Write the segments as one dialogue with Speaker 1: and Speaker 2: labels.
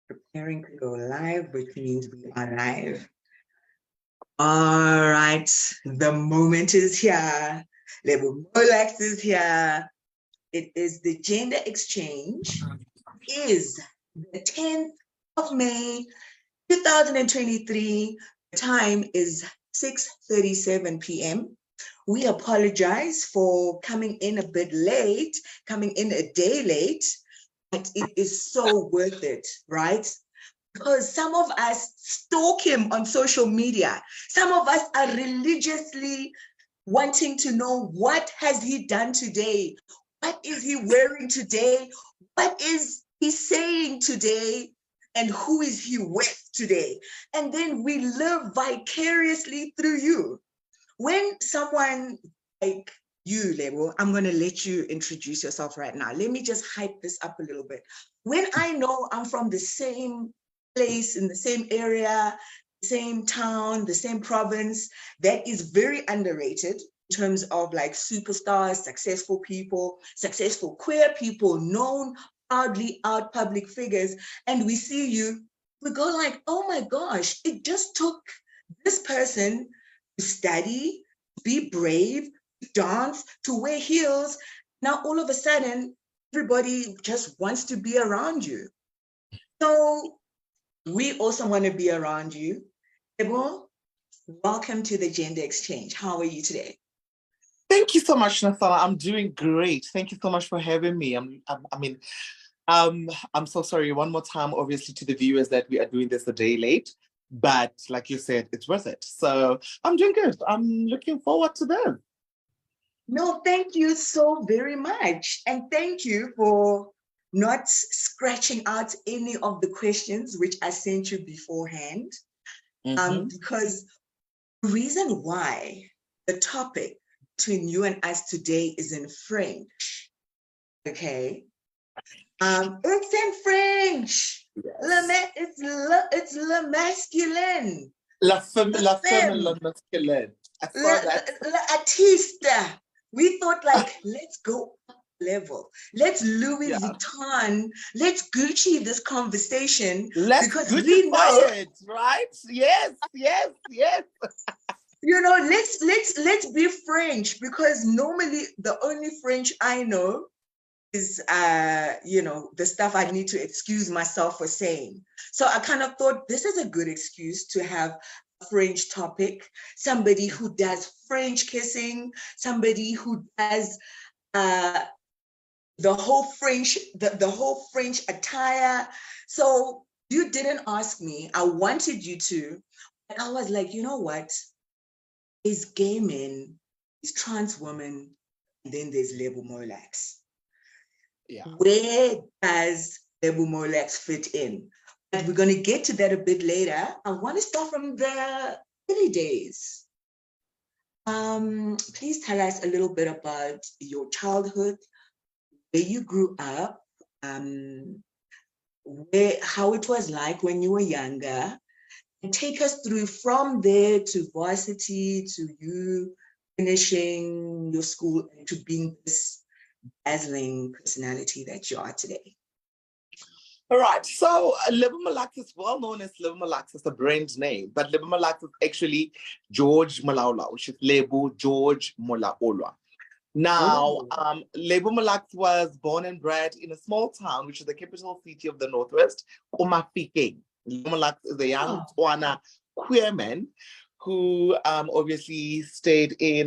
Speaker 1: Preparing to go live, which means we are live. All right, the moment is here. Lebo Molax is here. It is the gender exchange. Is the 10th of May, 2023. The time is 6:37 p.m. We apologize for coming in a bit late, coming in a day late, but it is so worth it, right? Because some of us stalk him on social media. Some of us are religiously wanting to know, what has he done today? What is he wearing today? What is he saying today? And who is he with today? And then we live vicariously through you. When someone like you, Lebo, I'm going to let you introduce yourself right now. Let me just hype this up a little bit. When I know I'm from the same place, in the same area, same town, the same province, that is very underrated in terms of like superstars, successful people, successful queer people, known proudly out public figures, and we see you, we go like, oh my gosh, it just took this person to study, to be brave, to dance, to wear heels. Now all of a sudden, everybody just wants to be around you. So we also want to be around you. Lebo, welcome to the Gender Exchange. How are you today?
Speaker 2: Thank you so much, Nosana. I'm doing great. Thank you so much for having me. I'm so sorry one more time, obviously, to the viewers that we are doing this a day late, but like you said, it's worth it. So I'm doing good. I'm looking forward to them.
Speaker 1: No, thank you so very much. And thank you for not scratching out any of the questions which I sent you beforehand. Because the reason why the topic between you and us today is in French, okay? It's in French. Yes. It's le masculine.
Speaker 2: La femme masculine.
Speaker 1: L'artiste. We thought like, let's go up level. Let's Louis Vuitton. Let's Gucci this conversation.
Speaker 2: Because we know it, right? Yes.
Speaker 1: You know, let's be French, because normally the only French I know is the stuff I need to excuse myself for saying. So I kind of thought this is a good excuse to have a French topic, somebody who does French kissing, somebody who does the whole French attire. So you didn't ask me, I wanted you to, but I was like, you know what? There's gay men, there's trans women, and then there's Lebo Molax. Yeah. Where does Lebo Molax fit in? And we're going to get to that a bit later. I want to start from the early days. Please tell us a little bit about your childhood, where you grew up, how it was like when you were younger, and take us through from there to varsity, to you finishing your school, and to being this dazzling personality that you are today.
Speaker 2: All right, so Lebo Molax is well known as Lebo Molax as a brand name, but Lebo Molax is actually George Malaula, which is Lebo George Molaolwa. Now, Lebo Molax was born and bred in a small town, which is the capital city of the Northwest, Mafikeng. Lebo Molax is a young Tswana queer man who obviously stayed in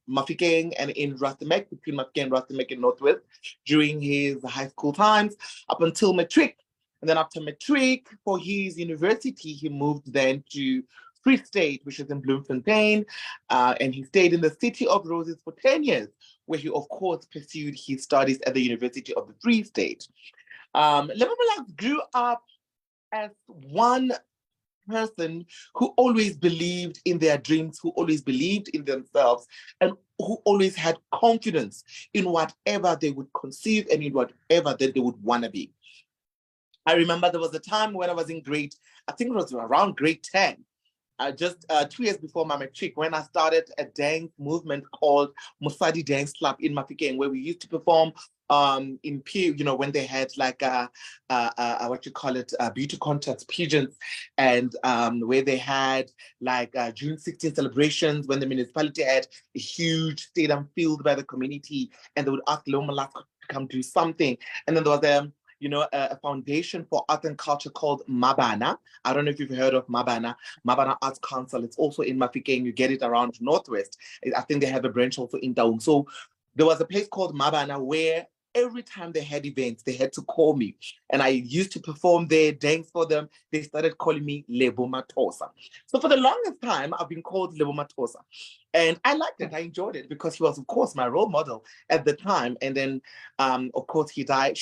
Speaker 2: Mafikeng and in Rustenburg, between Mafikeng and Rustenburg in Northwest, during his high school times up until matric. And then after matric, for his university, he moved then to Free State, which is in Bloemfontein, and he stayed in the City of Roses for 10 years, where he, of course, pursued his studies at the University of the Free State. Lebo Molax grew up as one person who always believed in their dreams, who always believed in themselves, and who always had confidence in whatever they would conceive and in whatever that they would want to be. I remember there was a time when I was in I think it was around grade 10, just 2 years before my matric, when I started a dance movement called Mosadi Dance Club in Mafikeng, where we used to perform in P, when they had like what you call it, beauty contests, pageants, and where they had like June 16 celebrations when the municipality had a huge stadium filled by the community, and they would ask Molax to come do something. And then there was a foundation for art and culture called Mabana. I don't know if you've heard of Mabana Arts Council. It's also in Mafikeng. You get it around Northwest. I think they have a branch also in Taung. So there was a place called Mabana where every time they had events, they had to call me. And I used to perform there, dance for them. They started calling me Lebo Matosa. So for the longest time, I've been called Lebo Matosa. And I liked it. I enjoyed it because he was, of course, my role model at the time. And then, of course, she died.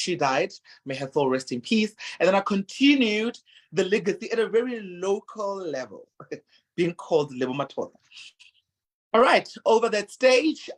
Speaker 2: May her soul rest in peace. And then I continued the legacy at a very local level, being called Lebo Matosa. All right, over that stage,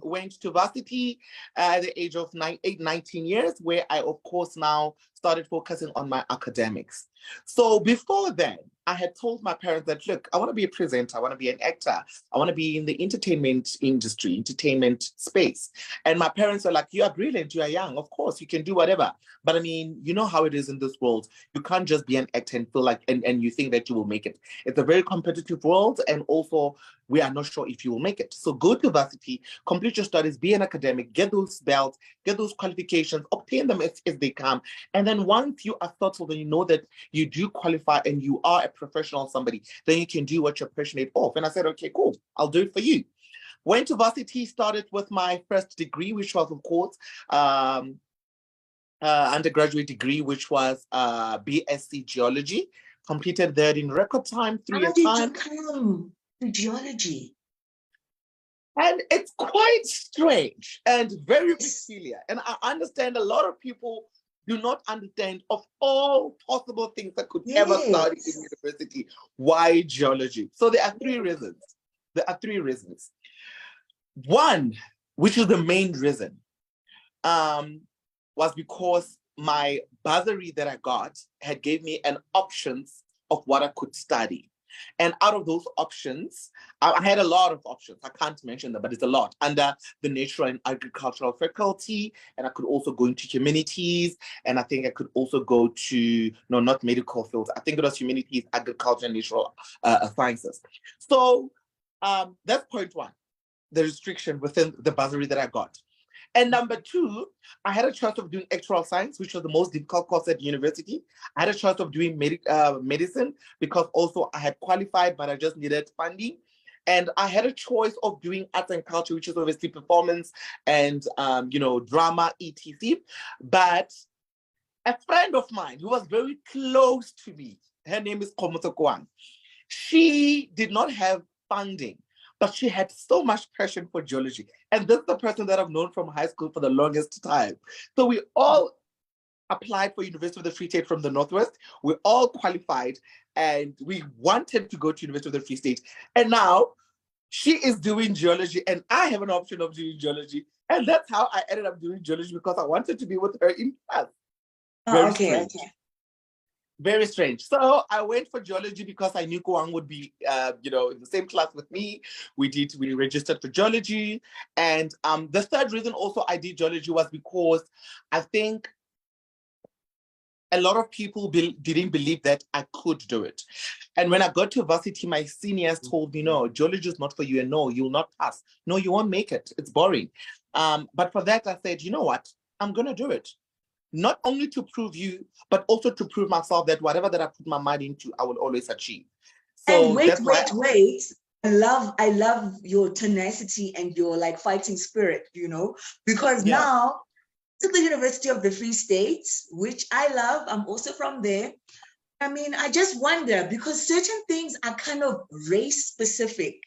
Speaker 2: went to varsity at the age of 19 years, where I, of course, now started focusing on my academics. So before then, I had told my parents that, look, I want to be a presenter, I want to be an actor, I want to be in the entertainment industry, entertainment space. And my parents were like, you are brilliant, you are young, of course, you can do whatever. But I mean, you know how it is in this world. You can't just be an actor and feel like, and you think that you will make it. It's a very competitive world, and also we are not sure if you will make it. So go to varsity, complete your studies, be an academic, get those belts, get those qualifications, obtain them as they come. And then once you are settled and you know that you do qualify and you are a professional somebody, then you can do what you're passionate of. And I said, okay, cool, I'll do it for you. Went to varsity, started with my first degree, which was, of course, undergraduate degree, which was BSc Geology. Completed that in record time, 3 years time.
Speaker 1: How did you come to geology?
Speaker 2: And it's quite strange and very peculiar. And I understand a lot of people do not understand of all possible things that could ever study in university. Why geology? So there are three reasons. One, which is the main reason, was because my bursary that I got had gave me an options of what I could study. And out of those options, I had a lot of options. I can't mention them, but it's a lot. Under the natural and agricultural faculty, and I could also go into humanities, and I think I could also go to, no, not medical fields. I think it was humanities, agriculture, and natural sciences. So that's point one, the restriction within the bursary that I got. And number two, I had a choice of doing actuarial science, which was the most difficult course at university. I had a choice of doing medicine because also I had qualified, but I just needed funding. And I had a choice of doing arts and culture, which is obviously performance and, drama, etc. But a friend of mine who was very close to me, her name is Komoto Kwang. She did not have funding, but she had so much passion for geology. And this is the person that I've known from high school for the longest time. So we all applied for University of the Free State from the Northwest. We all qualified and we wanted to go to University of the Free State. And now she is doing geology and I have an option of doing geology. And that's how I ended up doing geology, because I wanted to be with her in class. Very strange. Very strange. So I went for geology because I knew Kwang would be, in the same class with me. We registered for geology. And the third reason also I did geology was because I think a lot of people didn't believe that I could do it. And when I got to varsity, my seniors told me, no, geology is not for you. And no, you'll not pass. No, you won't make it. It's boring. But for that, I said, you know what? I'm going to do it. Not only to prove you, but also to prove myself that whatever that I put my mind into, I will always achieve. So
Speaker 1: and wait. I love your tenacity and your fighting spirit, because now to the University of the Free State, which I love, I'm also from there. I mean, I just wonder, because certain things are kind of race specific.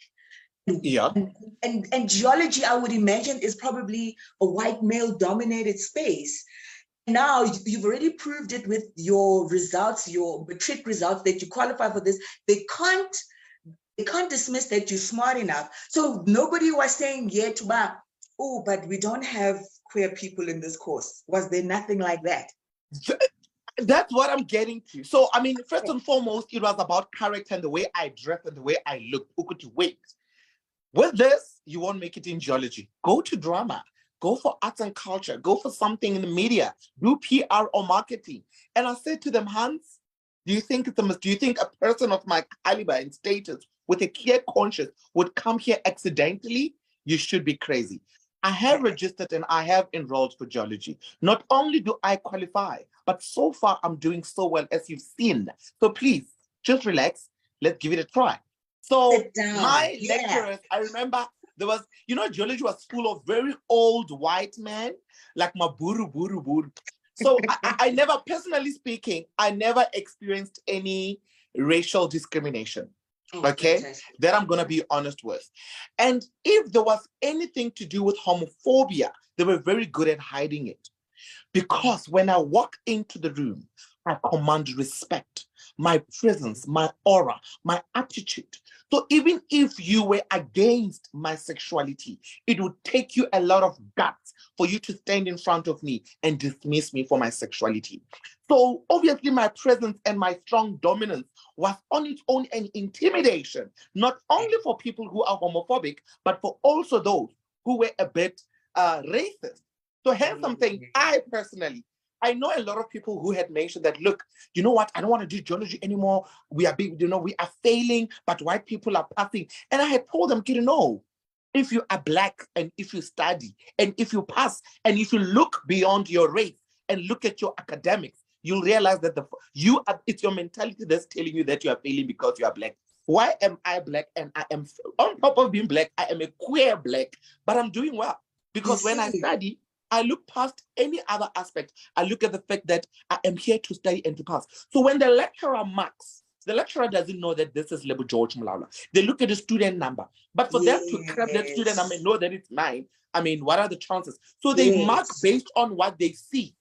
Speaker 2: Yeah.
Speaker 1: And geology, I would imagine, is probably a white male dominated space. Now you've already proved it with your results, your matric results, that you qualify for this. They can't dismiss that you're smart enough. So nobody was saying yet, but we don't have queer people in this course. Was there nothing like that?
Speaker 2: That's what I'm getting to. So, I mean, first and foremost, it was about character and the way I dress and the way I look. Who could you wait? With this, you won't make it in geology. Go to drama. go for arts and culture, go for something in the media, do PR or marketing. And I said to them, Hans, do you think a person of my caliber and status with a clear conscience would come here accidentally? You should be crazy. I have registered and I have enrolled for geology. Not only do I qualify, but so far I'm doing so well, as you've seen. So please, just relax. Let's give it a try. So
Speaker 1: Sit down.
Speaker 2: my lecturers, I remember there was, geology was full of very old white men, like Maburu. So I never, personally speaking, I never experienced any racial discrimination. Okay,
Speaker 1: fantastic.
Speaker 2: that I'm going to be honest with. And if there was anything to do with homophobia, they were very good at hiding it. Because when I walk into the room, I command respect, my presence, my aura, my attitude. So even if you were against my sexuality, it would take you a lot of guts for you to stand in front of me and dismiss me for my sexuality. So obviously my presence and my strong dominance was on its own an intimidation, not only for people who are homophobic, but for also those who were a bit racist. So here's something I know a lot of people who had mentioned that, look, you know what, I don't want to do geology anymore. We are we are failing, but white people are passing. And I had told them, if you are Black and if you study and if you pass and if you look beyond your race and look at your academics, you'll realize that it's your mentality that's telling you that you are failing because you are Black. Why am I Black? And I am, on top of being Black, I am a queer Black, but I'm doing well. Because when I study, I look past any other aspect. I look at the fact that I am here to study and to pass. So when the lecturer marks, the lecturer doesn't know that this is Lebo George Molaula. They look at the student number. But for them to grab that student number and know that it's mine, I mean, what are the chances? So they mark based on what they see.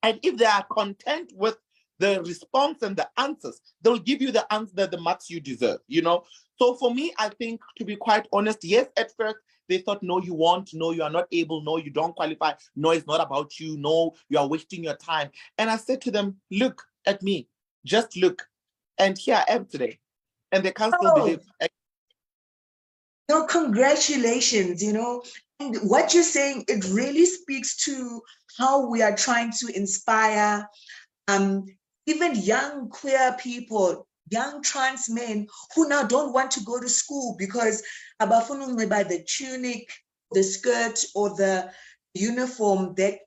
Speaker 2: And if they are content with the response and the answers, they'll give you the answer, the marks you deserve, So for me, I think, to be quite honest, yes, at first, they thought, no, you won't. No, you are not able. No, you don't qualify. No, it's not about you. No, you are wasting your time. And I said to them, look at me. Just look. And here I am today. And they can't still believe.
Speaker 1: No, congratulations, And what you're saying, it really speaks to how we are trying to inspire even young queer people, young trans men who now don't want to go to school because by the tunic, the skirt, or the uniform that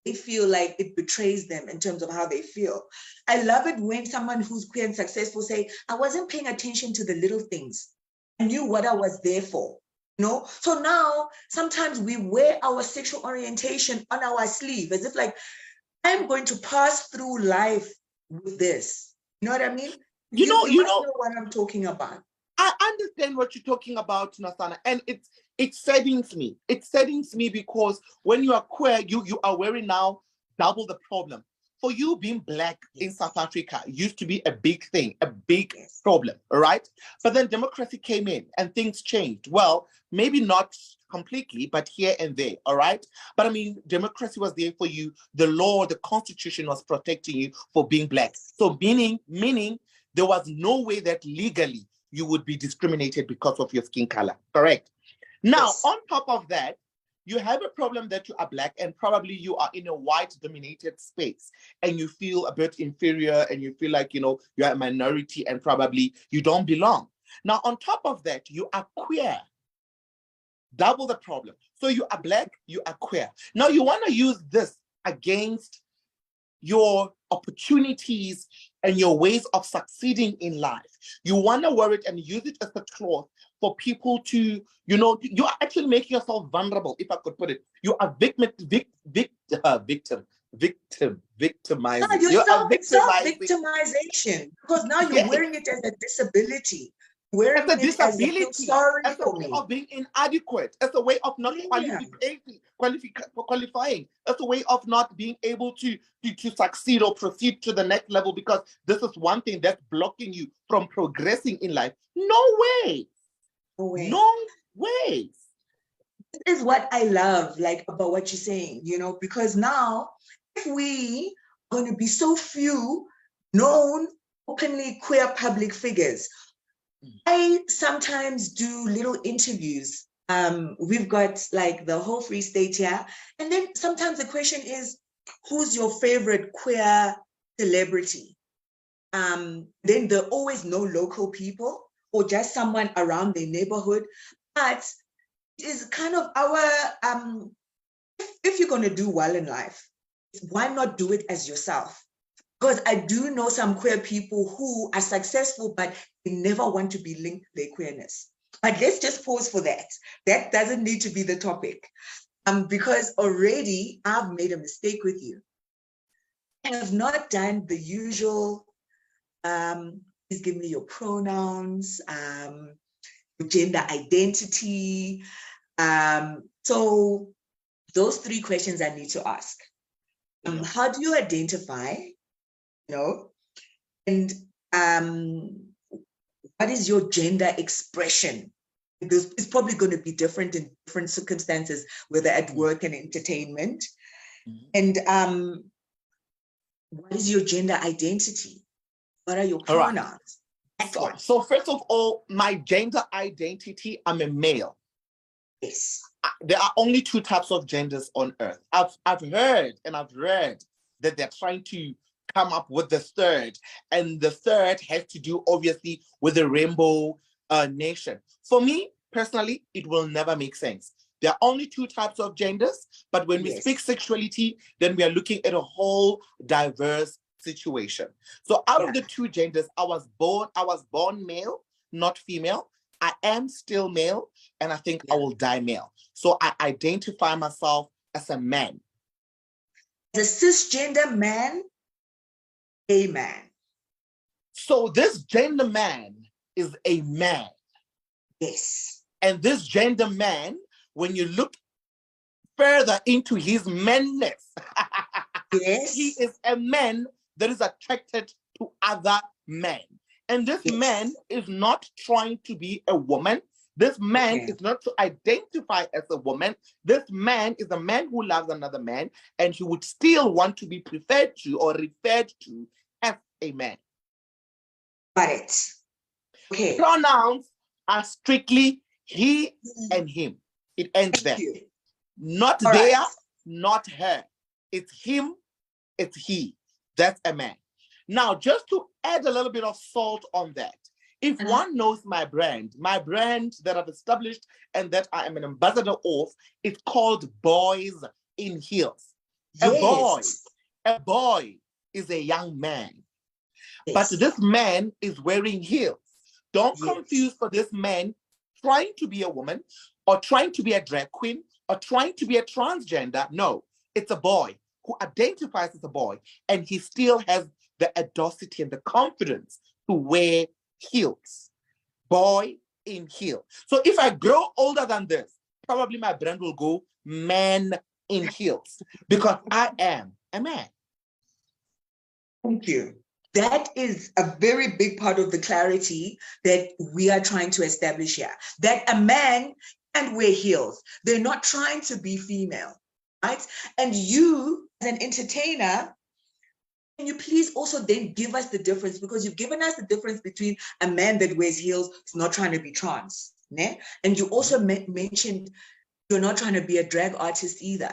Speaker 1: they feel like it betrays them in terms of how they feel. I love it when someone who's queer and successful say, I wasn't paying attention to the little things. I knew what I was there for. So now sometimes we wear our sexual orientation on our sleeve as if like, I'm going to pass through life with this. You know what I mean? You know what I'm talking about.
Speaker 2: I understand what you're talking about, Nosana, and it saddens me. It saddens me because when you are queer, you are wearing now double the problem. For you, being Black in South Africa used to be a big thing, a big problem, all right? But then democracy came in and things changed. Well, maybe not completely, but here and there, all right? But I mean, democracy was there for you. The law, the constitution was protecting you for being Black. So meaning there was no way that legally you would be discriminated because of your skin color, correct? Now, on top of that, you have a problem that you are Black and probably you are in a white-dominated space and you feel a bit inferior and you feel like, you're a minority and probably you don't belong. Now, on top of that, you are queer. Double the problem. So you are Black, you are queer. Now, you want to use this against your opportunities and your ways of succeeding in life. You want to wear it and use it as a cloth for people to, you are actually making yourself vulnerable, if I could put it. You are victimizing.
Speaker 1: No, you're self-victimization because now you're wearing it as a disability. Wearing
Speaker 2: as a disability,
Speaker 1: it as sorry
Speaker 2: as a way of being inadequate, as a way of not qualifying, as a way of not being able to succeed or proceed to the next level because this is one thing that's blocking you from progressing in life. No way. No way.
Speaker 1: This is what I love, about what you're saying, because now if we are going to be so few known, openly queer public figures, I sometimes do little interviews We've got like the whole Free State here. And then sometimes the question is, who's your favorite queer celebrity? Then there are always no local people or just someone around their neighborhood. But it is kind of our, if you're going to do well in life, why not do it as yourself? Because I do know some queer people who are successful, but they never want to be linked to their queerness. But let's just pause for that. That doesn't need to be the topic. Because already I've made a mistake with you. I have not done the usual, please give me your pronouns, your gender identity. So those 3 questions I need to ask. How do you identify? And what is your gender expression? Because it's probably going to be different in different circumstances, whether at work and entertainment. And what is your gender identity? What are your pronouns?
Speaker 2: Right. So first of all, my gender identity, I'm a male.
Speaker 1: Yes.
Speaker 2: There are only 2 types of genders on earth. I've heard and I've read that they're trying to come up with the third, and the third has to do obviously with the rainbow nation. For me personally, it will never make sense. There are only 2 types of genders, but when we speak sexuality, then we are looking at a whole diverse situation. So out of the 2 genders, I was born male, not female. I am still male, and I think I will die male. So I identify myself as a man.
Speaker 1: As a cisgender man, a man.
Speaker 2: So this gender man is a man.
Speaker 1: Yes.
Speaker 2: And this gender man, when you look further into his manness,
Speaker 1: yes,
Speaker 2: he is a man that is attracted to other men. And this man is not trying to be a woman. This man is not to identify as a woman. This man is a man who loves another man, and he would still want to be preferred to or referred to as a man.
Speaker 1: Got it. Okay.
Speaker 2: Pronouns are strictly he and him. It ends there. Not there, not her. It's him, it's he. That's a man. Now, just to add a little bit of salt on that, if one knows my brand that I've established and that I am an ambassador of, it's called Boys in Heels.
Speaker 1: Yes.
Speaker 2: A boy is a young man, but this man is wearing heels. Don't confuse for this man trying to be a woman or trying to be a drag queen or trying to be a transgender. No, it's a boy who identifies as a boy, and he still has the audacity and the confidence to wear heels. Boy in heel. So if I grow older than this, probably my brand will go man in heels, because I am a man.
Speaker 1: Thank you. That is a very big part of the clarity that we are trying to establish here. That a man can wear heels. They're not trying to be female, right? And you, as an entertainer, can you please also then give us the difference? Because you've given us the difference between a man that wears heels is not trying to be trans. Né? And you also mentioned you're not trying to be a drag artist either.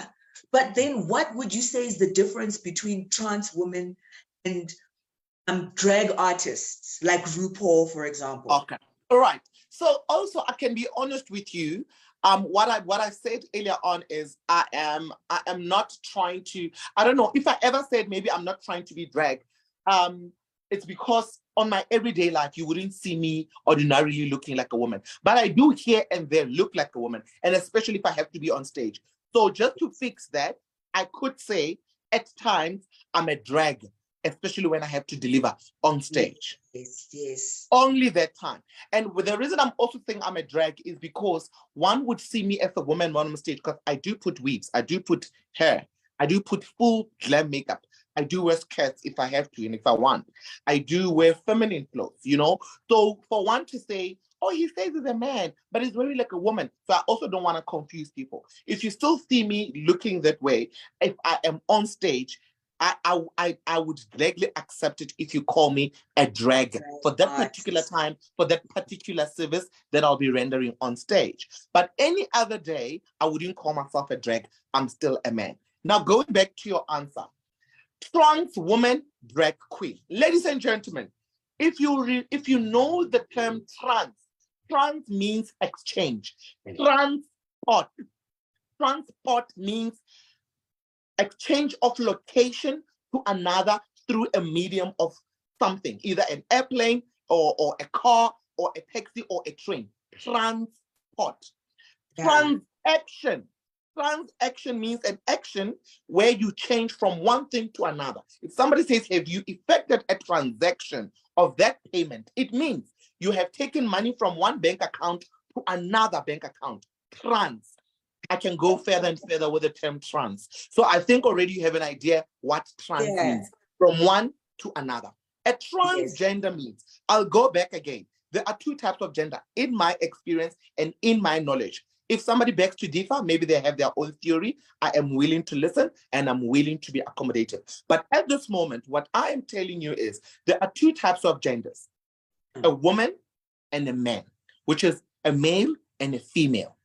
Speaker 1: But then what would you say is the difference between trans women and drag artists like RuPaul, for example?
Speaker 2: Okay. All right. So also I can be honest with you. What I said earlier on is I am not trying to, I don't know if I ever said maybe I'm not trying to be drag. It's because on my everyday life, you wouldn't see me ordinarily looking like a woman, but I do here and there look like a woman, and especially if I have to be on stage. So just to fix that, I could say at times I'm a drag, especially when I have to deliver on stage.
Speaker 1: Yes.
Speaker 2: Only that time. And the reason I'm also saying I'm a drag is because one would see me as a woman on stage, because I do put weaves, I do put hair, I do put full glam makeup, I do wear skirts if I have to and if I want. I do wear feminine clothes, you know? So for one to say, oh, he says he's a man, but he's very like a woman. So I also don't want to confuse people. If you still see me looking that way, if I am on stage, I would gladly accept it if you call me a drag for that particular time, for that particular service that I'll be rendering on stage. But any other day, I wouldn't call myself a drag. I'm still a man. Now, going back to your answer, trans woman, drag queen. Ladies and gentlemen, if you know the term trans means exchange. Transport means exchange of location to another through a medium of something, either an airplane or a car or a taxi or a train. Transport.
Speaker 1: Yeah.
Speaker 2: Transaction means an action where you change from one thing to another. If somebody says, have you effected a transaction of that payment, it means you have taken money from one bank account to another bank account. Trans. I can go further and further with the term trans. So I think already you have an idea what trans means, from one to another. A transgender means, I'll go back again. There are two types of gender in my experience and in my knowledge. If somebody begs to differ, maybe they have their own theory. I am willing to listen and I'm willing to be accommodative. But at this moment, what I am telling you is there are two types of genders, a woman and a man, which is a male and a female.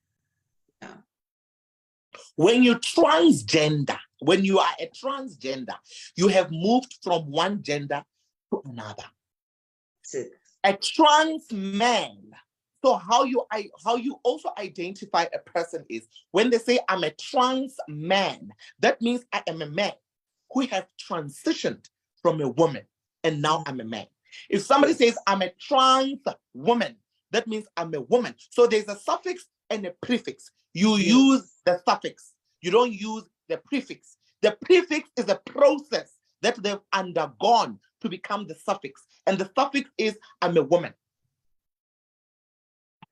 Speaker 2: When you transgender, when you are a transgender, you have moved from one gender to another. A trans man. So how you also identify a person is when they say I'm a trans man, that means I am a man who have transitioned from a woman and now I'm a man. If somebody says I'm a trans woman, that means I'm a woman. So there's a suffix and a prefix. You use the suffix. You don't use the prefix. The prefix is a process that they've undergone to become the suffix. And the suffix is I'm a woman.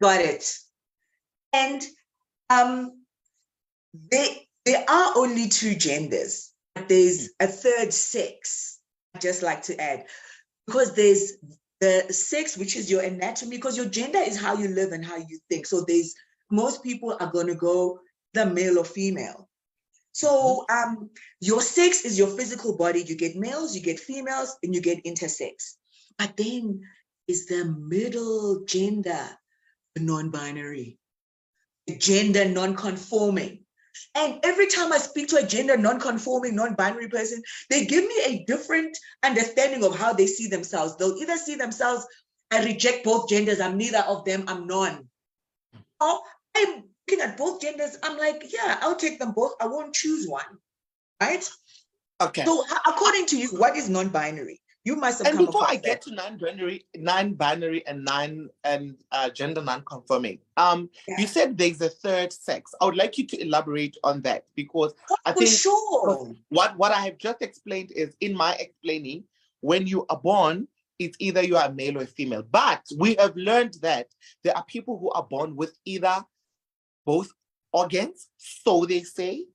Speaker 1: Got it. And there are only two genders. There's a third sex, I'd just like to add, because there's the sex, which is your anatomy, because your gender is how you live and how you think. So most people are going to go the male or female. So your sex is your physical body. You get males, you get females, and you get intersex. But then is the middle gender, the non-binary, the gender non-conforming. And every time I speak to a gender non-conforming, non-binary person, they give me a different understanding of how they see themselves. They'll either see themselves, I reject both genders, I'm neither of them, I'm none. Or I'm looking at both genders, I'm like, yeah, I'll take them both. I won't choose one, right?
Speaker 2: Okay.
Speaker 1: So according to you, what is non-binary? You must have come across that.
Speaker 2: And before I get to non-binary and gender non-conforming, you said there's a third sex. I would like you to elaborate on that because I think what I have just explained is in my explaining, when you are born, it's either you are a male or a female. But we have learned that there are people who are born with either both organs, so they say.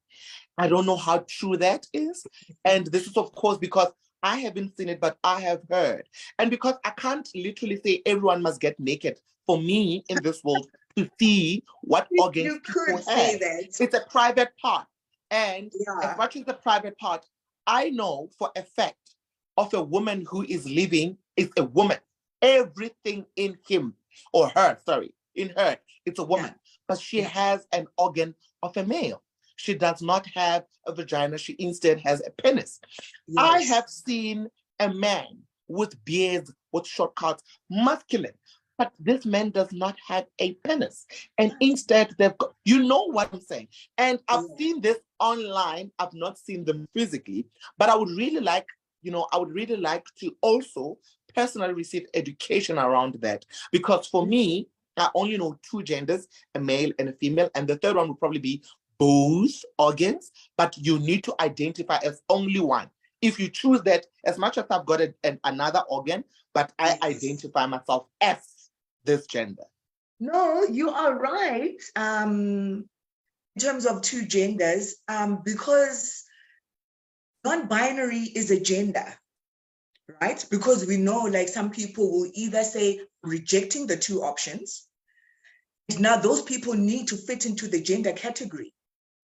Speaker 2: I don't know how true that is. And this is, of course, because I haven't seen it, but I have heard. And because I can't literally say everyone must get naked for me in this world to see what organs people have. Say that. It's a private part. And as much as the private part, I know for a fact of a woman who is living is a woman. Everything in him or her, in her, it's a woman. But she has an organ of a male. She does not have a vagina. She instead has a penis. I have seen a man with beards, with short cuts, masculine, but this man does not have a penis. And instead they've got, you know what I'm saying? And I've seen this online. I've not seen them physically, but I would really like to also personally receive education around that. Because for me, I only know two genders, a male and a female. And the third one would probably be both organs, but you need to identify as only one. If you choose that, as much as I've got another organ, but I identify myself as this gender.
Speaker 1: No, you are right. In terms of two genders, because non-binary is a gender, right? Because we know like some people will either say rejecting the two options. Now those people need to fit into the gender category.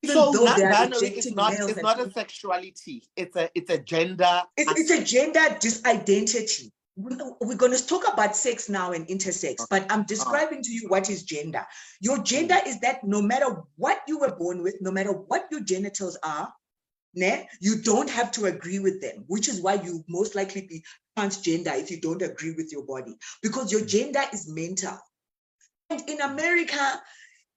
Speaker 1: even
Speaker 2: So
Speaker 1: though they are
Speaker 2: non-binary is
Speaker 1: rejecting
Speaker 2: not,
Speaker 1: males.
Speaker 2: it's not a sexuality. It's a gender.
Speaker 1: It's a gender disidentity. We're going to talk about sex now and intersex, but I'm describing to you what is gender. Your gender is that no matter what you were born with, no matter what your genitals are, you don't have to agree with them, which is why you most likely be transgender if you don't agree with your body, because your gender is mental. And in America,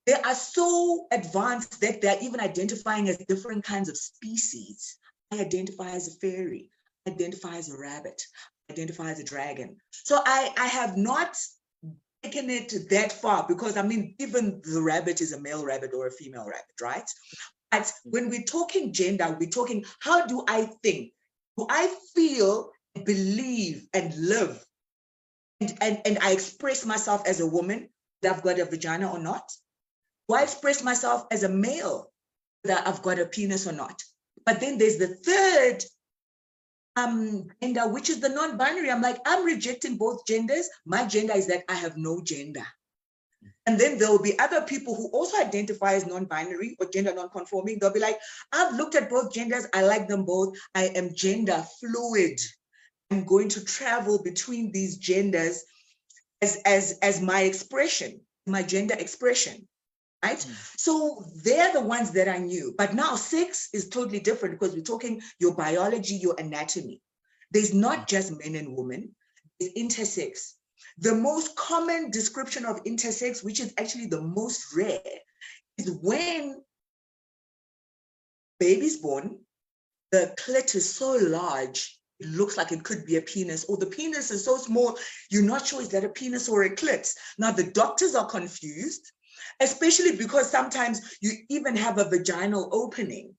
Speaker 1: they are so advanced that they're even identifying as different kinds of species. I identify as a fairy, I identify as a rabbit, I identify as a dragon. So I have not taken it that far, because I mean, even the rabbit is a male rabbit or a female rabbit, right? But when we're talking gender, we're talking, how do I think? Do I feel, believe, and live? And I express myself as a woman, that I've got a vagina or not? Do I express myself as a male, that I've got a penis or not? But then there's the third gender, which is the non-binary. I'm like, I'm rejecting both genders. My gender is that I have no gender. And then there will be other people who also identify as non-binary or gender non-conforming. They'll be like, I've looked at both genders. I like them both. I am gender fluid. I'm going to travel between these genders as my expression, my gender expression. Right? So they're the ones that I knew. But now sex is totally different, because we're talking your biology, your anatomy. There's not just men and women, there's intersex. The most common description of intersex, which is actually the most rare, is when baby's born, the clit is so large, it looks like it could be a penis, or the penis is so small, you're not sure is that a penis or a clit. Now the doctors are confused, especially because sometimes you even have a vaginal opening.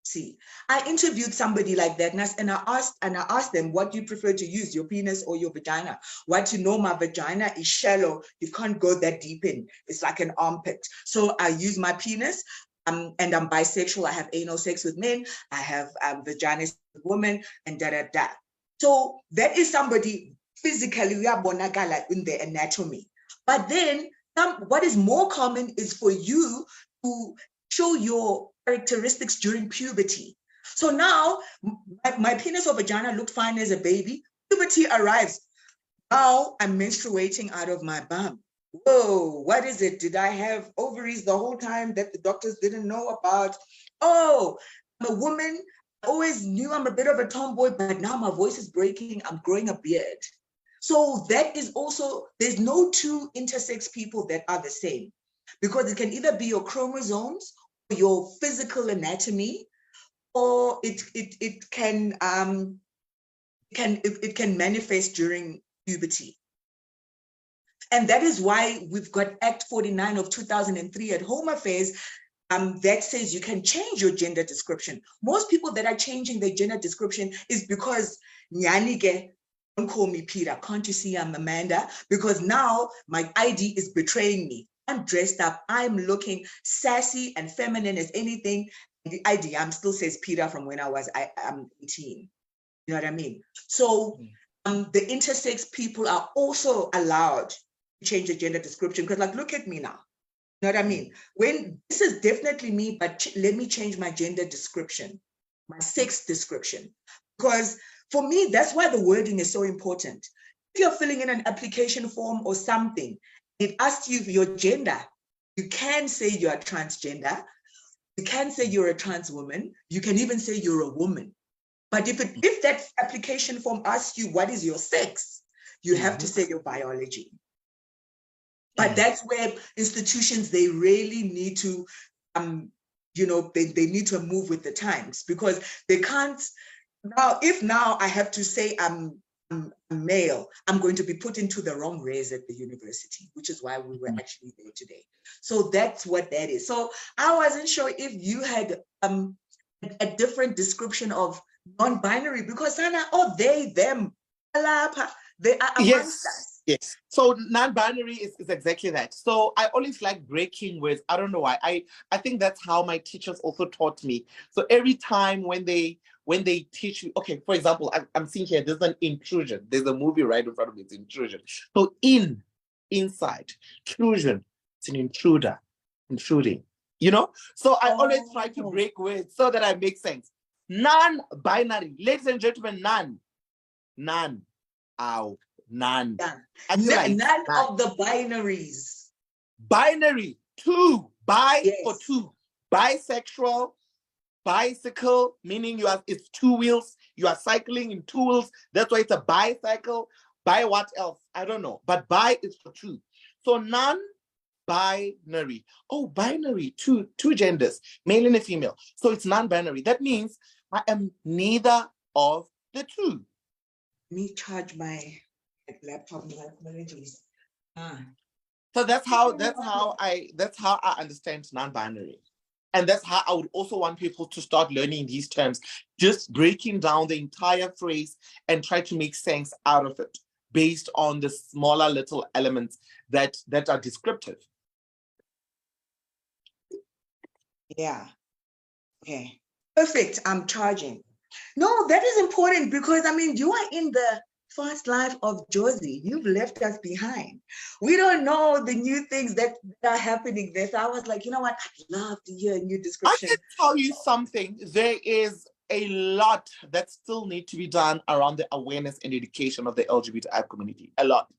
Speaker 1: See, I interviewed somebody like that, and I asked them, what do you prefer to use, your penis or your vagina? What you know, my vagina is shallow. You can't go that deep in. It's like an armpit. So I use my penis, and I'm bisexual. I have anal sex with men. I have vaginas with women, and da. So that is somebody physically, we are bonagala in the anatomy. But then what is more common is for you to show your characteristics during puberty. So now my penis or vagina looked fine as a baby. Puberty arrives. Now I'm menstruating out of my bum. Whoa, what is it? Did I have ovaries the whole time that the doctors didn't know about? Oh, I'm a woman. I always knew I'm a bit of a tomboy, but now my voice is breaking. I'm growing a beard. So that is also, there's no two intersex people that are the same, because it can either be your chromosomes or your physical anatomy, or it can manifest during puberty. And that is why we've got Act 49 of 2003 at Home Affairs that says you can change your gender description. Most people that are changing their gender description is because Nyanike, don't call me Peter. Can't you see I'm Amanda? Because now my ID is betraying me. I'm dressed up. I'm looking sassy and feminine as anything. The ID still says Peter from when I was 18. You know what I mean? So the intersex people are also allowed to change the gender description, because like, look at me now. You know what I mean? When this is definitely me, but let me change my gender description, my sex description. Because for me, that's why the wording is so important. If you're filling in an application form or something, it asks you your gender. You can say you're transgender. You can say you're a trans woman. You can even say you're a woman. But if that application form asks you what is your sex, you have to say your biology. But that's where institutions, they really need to, they need to move with the times, because they can't. Now I have to say I'm male, I'm going to be put into the wrong race at the university, which is why we were actually there today. So that's what that is. So I wasn't sure if you had a different description of non-binary, because Sana, they, them, they are amongst us.
Speaker 2: Yes. So non-binary is exactly that. So I always like breaking words. I don't know why. I think that's how my teachers also taught me. So every time when they teach you, okay, for example, I'm seeing here, there's an intrusion. There's a movie right in front of me, it's intrusion. So inside, intrusion, it's an intruder, intruding. You know, so I always try to
Speaker 1: Oh.
Speaker 2: break words so that I make sense. Non-binary, ladies and gentlemen, none, ow, none.
Speaker 1: Yeah.
Speaker 2: Actually,
Speaker 1: None
Speaker 2: none.
Speaker 1: of the binaries.
Speaker 2: Binary, two, bi for
Speaker 1: Yes.
Speaker 2: two, bisexual, bicycle, meaning it's two wheels, you are cycling in two wheels, that's why it's a bicycle. Bi what else? I don't know, but bi is for two. So non-binary. Oh, binary, two genders, male and a female. So it's non-binary. That means I am neither of the two.
Speaker 1: Let me charge my laptop. My apologies.
Speaker 2: So that's how I understand non-binary. And that's how I would also want people to start learning these terms, just breaking down the entire phrase and try to make sense out of it based on the smaller little elements that are descriptive.
Speaker 1: Yeah. Okay. Perfect. I'm charging. No, that is important because I mean, you are in the fast life of Josie. You've left us behind. We don't know the new things that are happening there. So I was like, you know what? I'd love to hear a new
Speaker 2: I
Speaker 1: description.
Speaker 2: can tell you something. There is a lot that still need to be done around the awareness and education of the LGBTI community. A lot.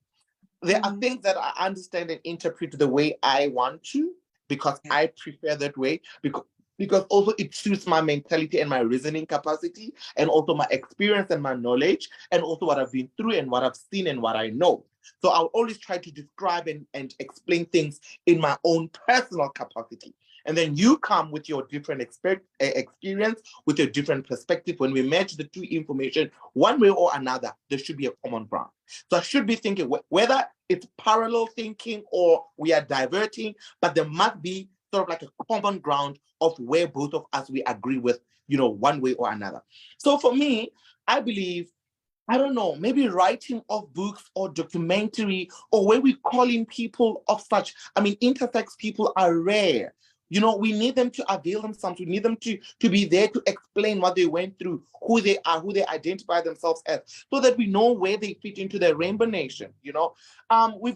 Speaker 2: There are things that I understand and interpret the way I want to because I prefer that way because also it suits my mentality and my reasoning capacity and also my experience and my knowledge and also what I've been through and what I've seen and what I know. So I'll always try to describe and explain things in my own personal capacity. And then you come with your different experience, with your different perspective. When we match the two information, one way or another, there should be a common ground. So I should be thinking whether it's parallel thinking or we are diverting, but there must be sort of like a common ground of where both of us we agree with, one way or another. So for me, I believe, I don't know, maybe writing of books or documentary or where we calling people of such, I mean, intersex people are rare. We need them to avail themselves. We need them to be there to explain what they went through, who they are, who they identify themselves as, so that we know where they fit into the rainbow nation. We've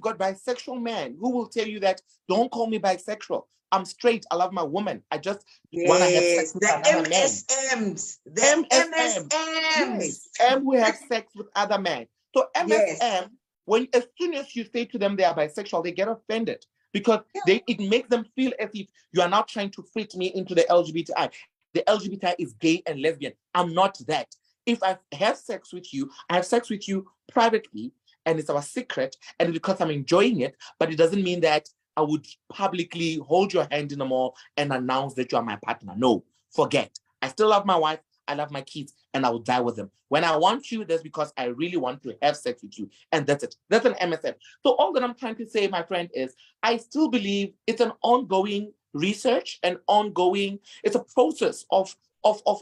Speaker 2: got bisexual men who will tell you that, don't call me bisexual. I'm straight. I love my woman. I just want to have sex with
Speaker 1: The
Speaker 2: another man.
Speaker 1: MSMs. The
Speaker 2: MSM.
Speaker 1: MSMs.
Speaker 2: Yes. And we have sex with other men. So MSM,
Speaker 1: Yes.
Speaker 2: as soon as you say to them they are bisexual, they get offended because it makes them feel as if you are now trying to fit me into the LGBTI. The LGBTI is gay and lesbian. I'm not that. If I have sex with you, I have sex with you privately, and it's our secret, and because I'm enjoying it, but it doesn't mean that I would publicly hold your hand in the mall and announce that you are my partner. No, forget. I still love my wife. I love my kids, and I will die with them. When I want you, that's because I really want to have sex with you. And that's it. That's an MSM. So all that I'm trying to say, my friend, is I still believe it's an ongoing research and it's a process of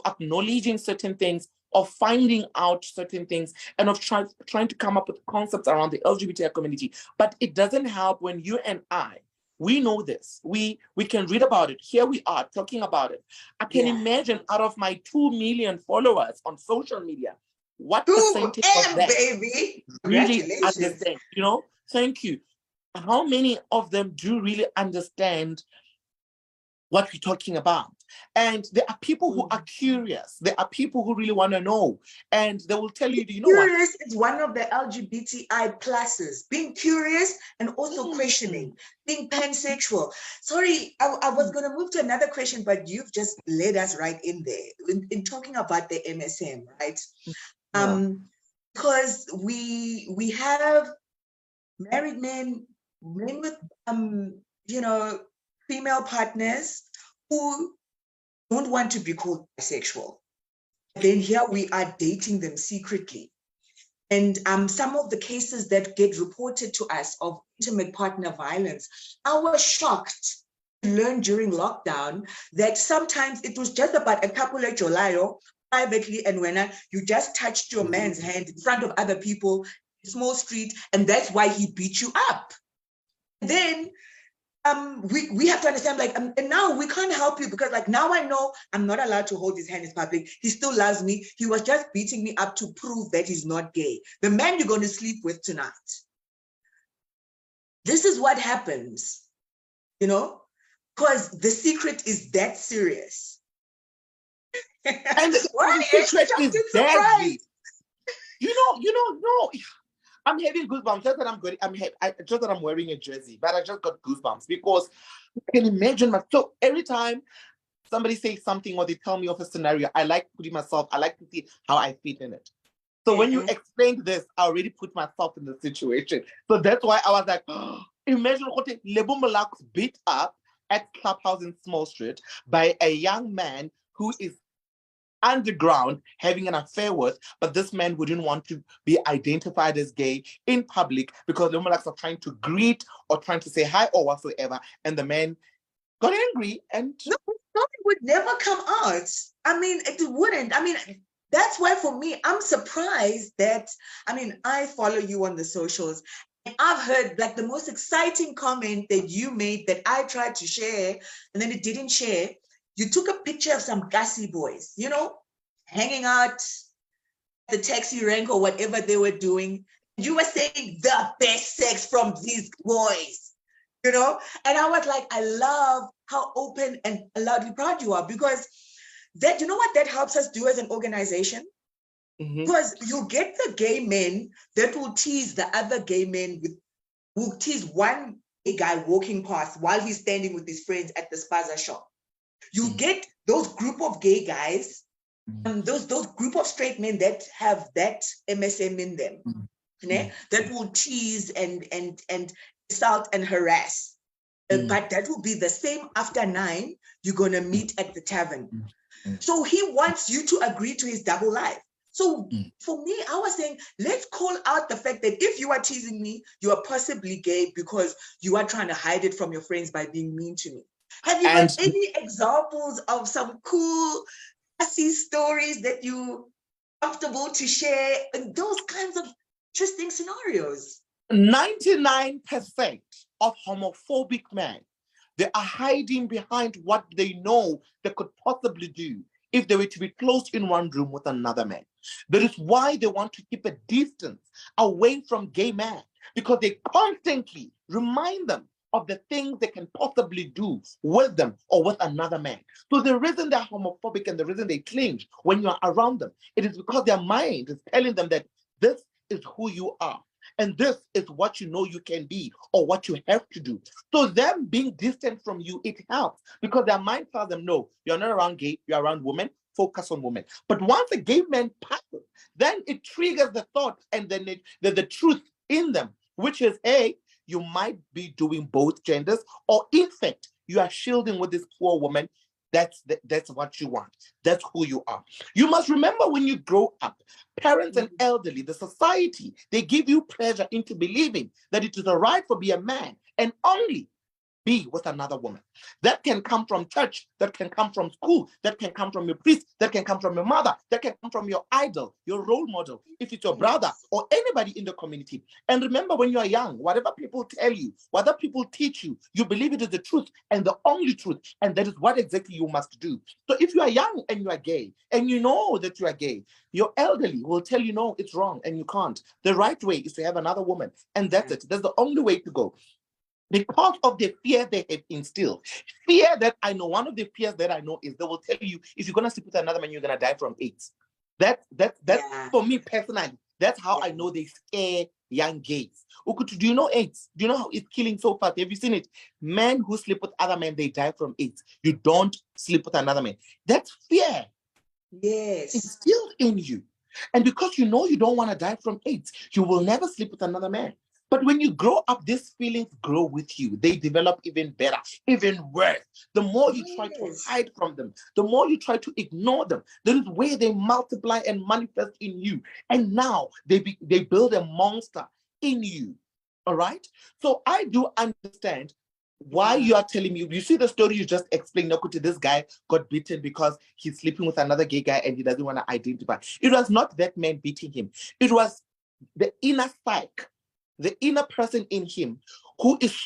Speaker 2: acknowledging certain things, of finding out certain things, and of trying to come up with concepts around the LGBTI community. But it doesn't help when you and we know this. We can read about it. Here we are talking about it. I can imagine out of my 2 million followers on social media, what percentage of that
Speaker 1: baby.
Speaker 2: really
Speaker 1: Congratulations.
Speaker 2: understand? Thank you. How many of them do really understand what we're talking about? And there are people who are curious. There are people who really want to know. And they will tell you,
Speaker 1: Curious is one of the LGBTI pluses. Being curious and also questioning. Being pansexual. Sorry, I was going to move to another question, but you've just led us right in there. In talking about the MSM, right? Because we have married men with female partners who don't want to be called bisexual. Then here we are dating them secretly. And some of the cases that get reported to us of intimate partner violence, I was shocked to learn during lockdown that sometimes it was just about a couple at Jolayo privately, and when you just touched your man's hand in front of other people, small street, and that's why he beat you up. Then we have to understand, and now we can't help you because, now I know I'm not allowed to hold his hand in public. He still loves me. He was just beating me up to prove that he's not gay. The man you're going to sleep with tonight. This is what happens, because the secret is that serious.
Speaker 2: And
Speaker 1: Why are
Speaker 2: the
Speaker 1: you
Speaker 2: secret
Speaker 1: shocked
Speaker 2: is
Speaker 1: and
Speaker 2: deadly.
Speaker 1: surprised?
Speaker 2: No. I'm having goosebumps. Just that I'm good. Just that I'm wearing a jersey, but I just got goosebumps because I can imagine so every time somebody says something or they tell me of a scenario, I like putting myself, I like to see how I fit in it. So when you explained this, I already put myself in the situation. So that's why I was like, imagine what Lebo Molax beat up at Clubhouse in Small Street by a young man who is underground having an affair with, but this man wouldn't want to be identified as gay in public because the Molax are trying to greet or trying to say hi or whatsoever. And the man got angry and
Speaker 1: No, it would never come out. I mean, it wouldn't. I mean, that's why for me, I'm surprised that, I mean, I follow you on the socials. And I've heard like the most exciting comment that you made that I tried to share and then it didn't share. You took a picture of some gassy boys, you know, hanging out at the taxi rank or whatever they were doing. You were saying the best sex from these boys, you know? And I was like, I love how open and loudly proud you are because that, you know what that helps us do as an organization? Because you get the gay men that will tease the other gay men will tease one gay guy walking past while he's standing with his friends at the spaza shop. You get those group of gay guys, those group of straight men that have that MSM in them, that will tease and insult and harass. But that will be the same after 9, you're gonna meet at the tavern. So he wants you to agree to his double life. So for me, I was saying, let's call out the fact that if you are teasing me, you are possibly gay because you are trying to hide it from your friends by being mean to me. Have you got any examples of some cool, sassy stories that you comfortable to share? And those kinds of interesting scenarios.
Speaker 2: 99% of homophobic men, they are hiding behind what they know they could possibly do if they were to be closed in one room with another man. That is why they want to keep a distance away from gay men, because they constantly remind them of the things they can possibly do with them or with another man. So the reason they're homophobic and the reason they clinch when you're around them, it is because their mind is telling them that this is who you are. And this is what you know you can be or what you have to do. So them being distant from you, it helps because their mind tells them, no, you're not around gay, you're around women, focus on women. But once a gay man passes, then it triggers the thought and then the truth in them, which is, hey, you might be doing both genders, or in fact, you are shielding with this poor woman. That's what you want. That's who you are. You must remember when you grow up, parents and elderly, the society, they give you pleasure into believing that it is a right for be a man and only be with another woman. That can come from church, that can come from school, that can come from your priest, that can come from your mother, that can come from your idol, your role model, if it's your brother or anybody in the community. And remember, when you are young, whatever people tell you, whatever people teach you, you believe it is the truth and the only truth, and that is what exactly you must do. So if you are young and you are gay, and you know that you are gay, your elderly will tell you, no, it's wrong and you can't. The right way is to have another woman, and that's it. That's the only way to go. Because of the fear they have instilled. Fear that I know, one of the fears that I know is they will tell you, if you're going to sleep with another man, you're going to die from AIDS. That's for me personally, that's how I know they scare young gays. Do you know AIDS? Do you know how it's killing so fast? Have you seen it? Men who sleep with other men, they die from AIDS. You don't sleep with another man. That's fear.
Speaker 1: Yes.
Speaker 2: Instilled in you. And because you know you don't want to die from AIDS, you will never sleep with another man. But when you grow up, these feelings grow with you. They develop even better, even worse. The more you try to hide from them, the more you try to ignore them, that is where they multiply and manifest in you. And now they build a monster in you. All right? So I do understand why you are telling me. You see the story you just explained, Nokuti, this guy got beaten because he's sleeping with another gay guy and he doesn't want to identify. It was not that man beating him. It was the inner psyche, the inner person in him who is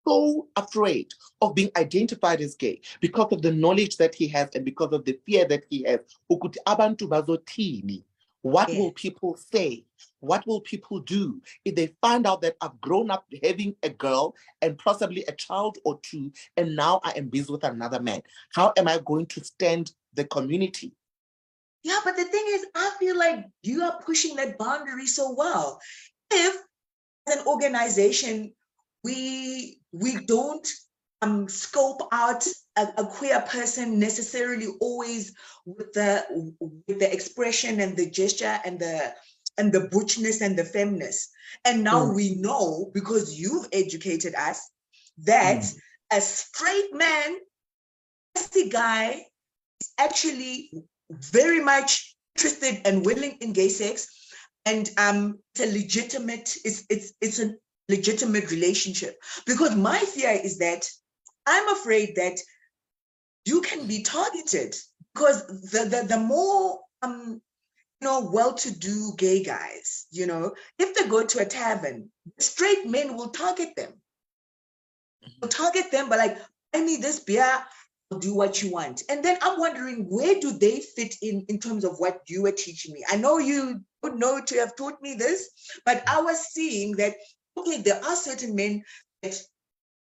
Speaker 2: so afraid of being identified as gay because of the knowledge that he has and because of the fear that he has. Ukuthi abantu bazothini What
Speaker 1: Yeah.
Speaker 2: will people say? What will people do if they find out that I've grown up having a girl and possibly a child or two, and now I am busy with another man? How am I going to stand the community?
Speaker 1: Yeah, but the thing is, I feel like you are pushing that boundary so well. If as an organization, we don't scope out a queer person necessarily always with the expression and the gesture and the butchness and the femness. And now we know, because you've educated us, that a straight man, nasty guy, is actually very much interested and willing in gay sex, and it's a legitimate, it's a legitimate relationship. Because my fear is that I'm afraid that you can be targeted, because the more well-to-do gay guys, if they go to a tavern, straight men will target them. But like, buy me this beer, do what you want. And then I'm wondering, where do they fit in terms of what you were teaching me? I know you would know to have taught me this, but I was seeing that, okay, there are certain men that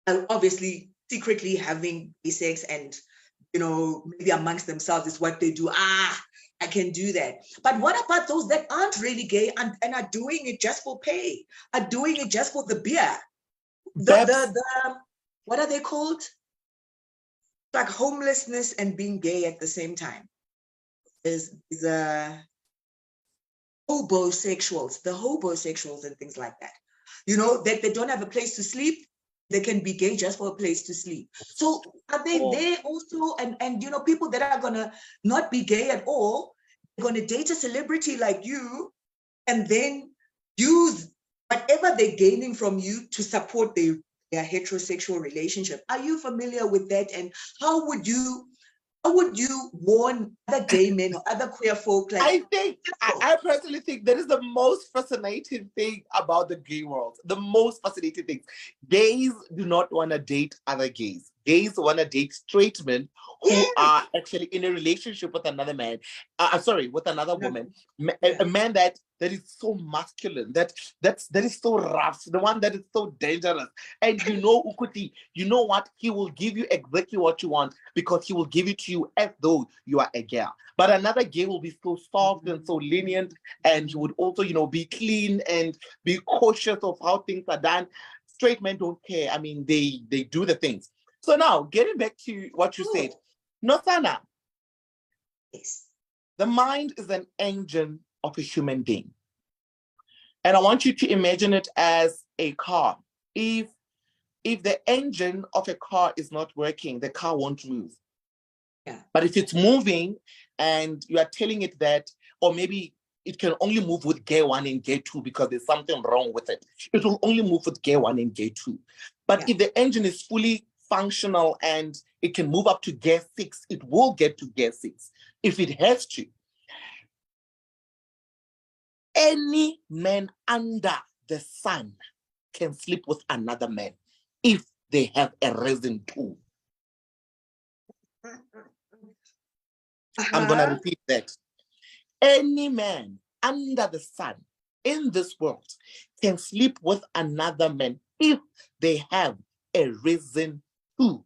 Speaker 1: are obviously secretly having gay sex, and maybe amongst themselves is what they do. I can do that. But what about those that aren't really gay and are doing it just for pay, are doing it just for the beer? The what are they called? Like homelessness and being gay at the same time. Is hobosexuals, the hobosexuals and things like that. That they don't have a place to sleep, they can be gay just for a place to sleep. So are they there also? And people that are gonna not be gay at all, they're gonna date a celebrity like you, and then use whatever they're gaining from you to support their heterosexual relationship. Are you familiar with that? And how would you warn other gay men or other queer folk? Like,
Speaker 2: I personally think that is the most fascinating thing about the gay world. The most fascinating thing. Gays do not want to date other gays. Gays want to date straight men who are actually in a relationship with another man. With another woman. A man that is so masculine, that is so rough, the one that is so dangerous. And Ukuti, you know what? He will give you exactly what you want, because he will give it to you as though you are a girl. But another gay will be so soft and so lenient, and he would also, be clean and be cautious of how things are done. Straight men don't care. I mean, they do the things. So now, getting back to what you said, Nosana,
Speaker 1: yes,
Speaker 2: the mind is an engine of a human being. And I want you to imagine it as a car. If the engine of a car is not working, the car won't move.
Speaker 1: Yeah.
Speaker 2: But if it's moving and you are telling it that, or maybe it can only move with gear 1 and gear 2 because there's something wrong with it, it will only move with gear 1 and gear 2. But if the engine is fully functional and it can move up to gear 6, it will get to gear 6 if it has to. Any man under the sun can sleep with another man if they have a reason to. I'm going to repeat that. Any man under the sun in this world can sleep with another man if they have a reason to.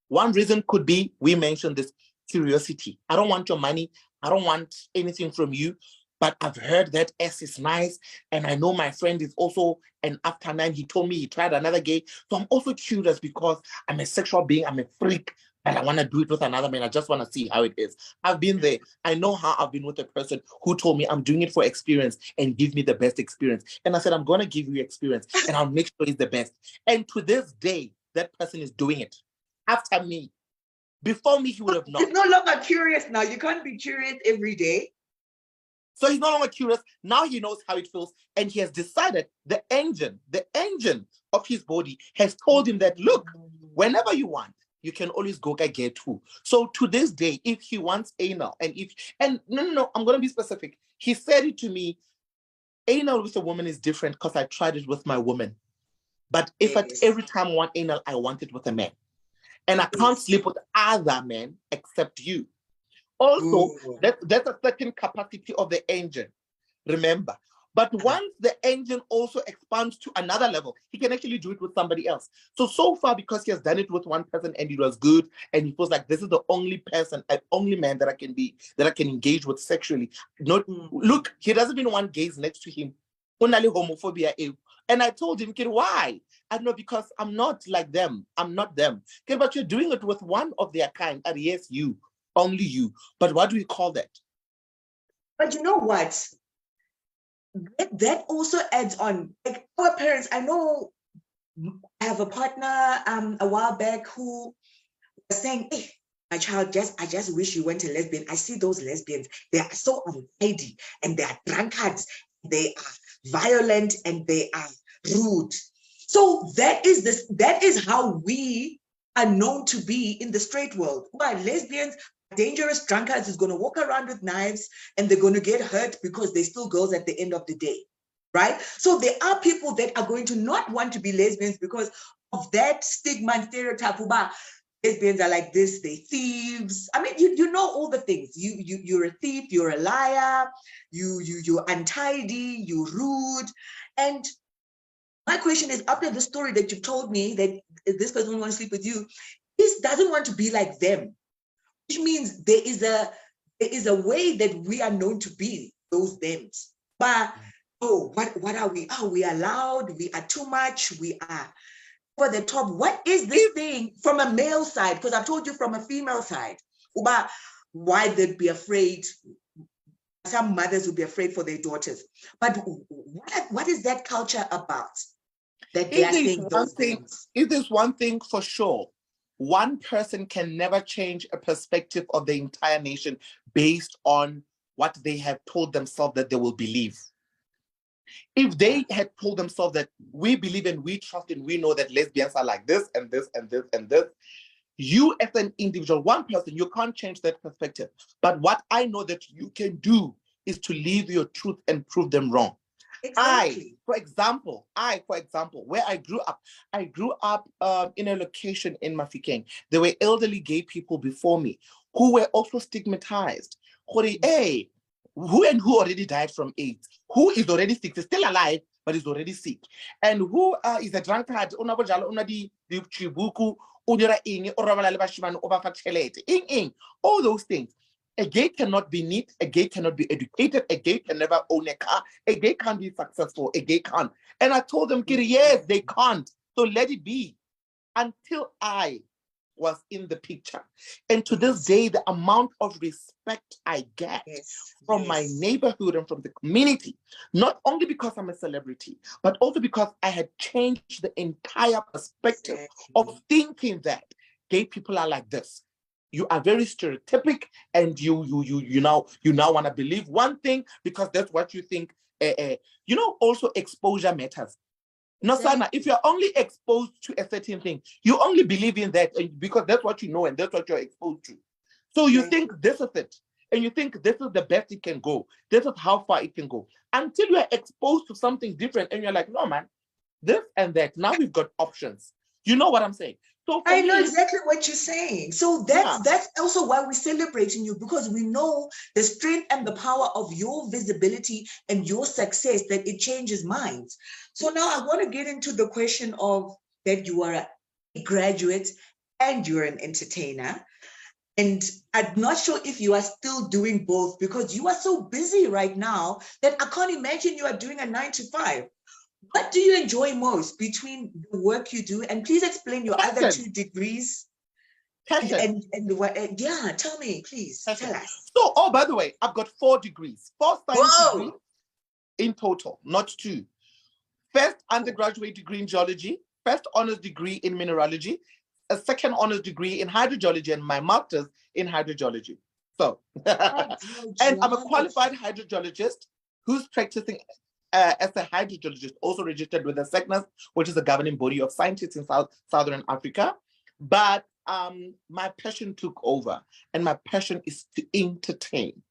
Speaker 2: One reason could be, we mentioned this, curiosity. I don't want your money. I don't want anything from you. But I've heard that S is nice. And I know my friend is also an after man. He told me he tried another gay. So I'm also curious because I'm a sexual being. I'm a freak. And I want to do it with another man. I just want to see how it is. I've been there. I know how I've been with a person who told me I'm doing it for experience and give me the best experience. And I said, I'm going to give you experience and I'll make sure it's the best. And to this day, that person is doing it after me. Before me, he would have not.
Speaker 1: He's no longer curious now. You can't be curious every day.
Speaker 2: So he's no longer curious. Now he knows how it feels. And he has decided the engine of his body has told him that, look, whenever you want, you can always go get 2. So to this day, if he wants anal, no, I'm going to be specific. He said it to me, anal with a woman is different because I tried it with my woman. But if every time I want anal, I want it with a man. And I can't sleep with other men except you. Also,
Speaker 1: Ooh.
Speaker 2: that's a certain capacity of the engine, remember. But once the engine also expands to another level, he can actually do it with somebody else. So far, because he has done it with one person and it was good, and he feels like this is the only person, only man that I can engage with sexually. Look, he doesn't even want gays next to him. Only homophobia. And I told him, kid, why? I know, because I'm not like them. I'm not them. Okay, but you're doing it with one of their kind. And yes, you, only you. But what do we call that?
Speaker 1: But you know what? That also adds on. Like our parents, I know I have a partner a while back who was saying, hey, my child, I just wish you weren't a lesbian. I see those lesbians, they are so untidy and they are drunkards, they are violent and they are rude. So that is how we are known to be in the straight world. Why lesbians, dangerous drunkards, is going to walk around with knives and they're going to get hurt because they're still girls at the end of the day, right? So there are people that are going to not want to be lesbians because of that stigma and stereotype. Lesbians are like this, they thieves. I mean, you know all the things. You're a thief, you're a liar, you're untidy, you're rude. And my question is, after the story that you've told me that this person wants to sleep with you, this doesn't want to be like them, which means there is a way that we are known to be those thems. But what are we? Oh, we are loud, we are too much, we are over the top. What is this thing from a male side? Because I've told you from a female side. Why they'd be afraid. Some mothers would be afraid for their daughters. But what is that culture about? That they are saying those things.
Speaker 2: It is one thing for sure. One person can never change a perspective of the entire nation based on what they have told themselves that they will believe. If they had told themselves that we believe and we trust and we know that lesbians are like this and this and this and this, you as an individual, one person, you can't change that perspective. But what I know that you can do is to live your truth and prove them wrong.
Speaker 1: Exactly.
Speaker 2: For example, where I grew up in a location in Mafikeng. There were elderly gay people before me who were also stigmatized. Hey, who already died from AIDS? Who is already sick? Is still alive, but is already sick. And who is a drunkard? All those things. A gay cannot be neat, a gay cannot be educated, a gay can never own a car, a gay can't be successful, a gay can't. And I told them, yes, they can't. So let it be. Until I was in the picture. And to this day, the amount of respect I get from my neighborhood and from the community, not only because I'm a celebrity, but also because I had changed the entire perspective of thinking that gay people are like this. You are very stereotypic, and you now want to believe one thing because that's what you think. Also exposure matters. Nosana, if you're only exposed to a certain thing, you only believe in that because that's what you know and that's what you're exposed to. So you think this is it, and you think this is the best it can go. This is how far it can go. Until you are exposed to something different, and you're like, no, man, this and that. Now we've got options. You know what I'm saying? So
Speaker 1: I know exactly what you're saying. So that's also why we're celebrating you, because we know the strength and the power of your visibility and your success, that it changes minds. So now I want to get into the question of that you are a graduate and you're an entertainer. And I'm not sure if you are still doing both, because you are so busy right now that I can't imagine you are doing a 9 to 5. What do you enjoy most between the work you do? And please explain your other 2 degrees. And tell me, please. Tell us.
Speaker 2: So, by the way, I've got 4 degrees, 4 science degrees in total, not 2. First undergraduate degree in geology, first honors degree in mineralogy, a second honors degree in hydrogeology, and my master's in hydrogeology. So, and I'm a qualified hydrogeologist who's practicing as a hydrogeologist, also registered with the SECNAS, which is the governing body of scientists in Southern Africa. But my passion took over, and my passion is to entertain.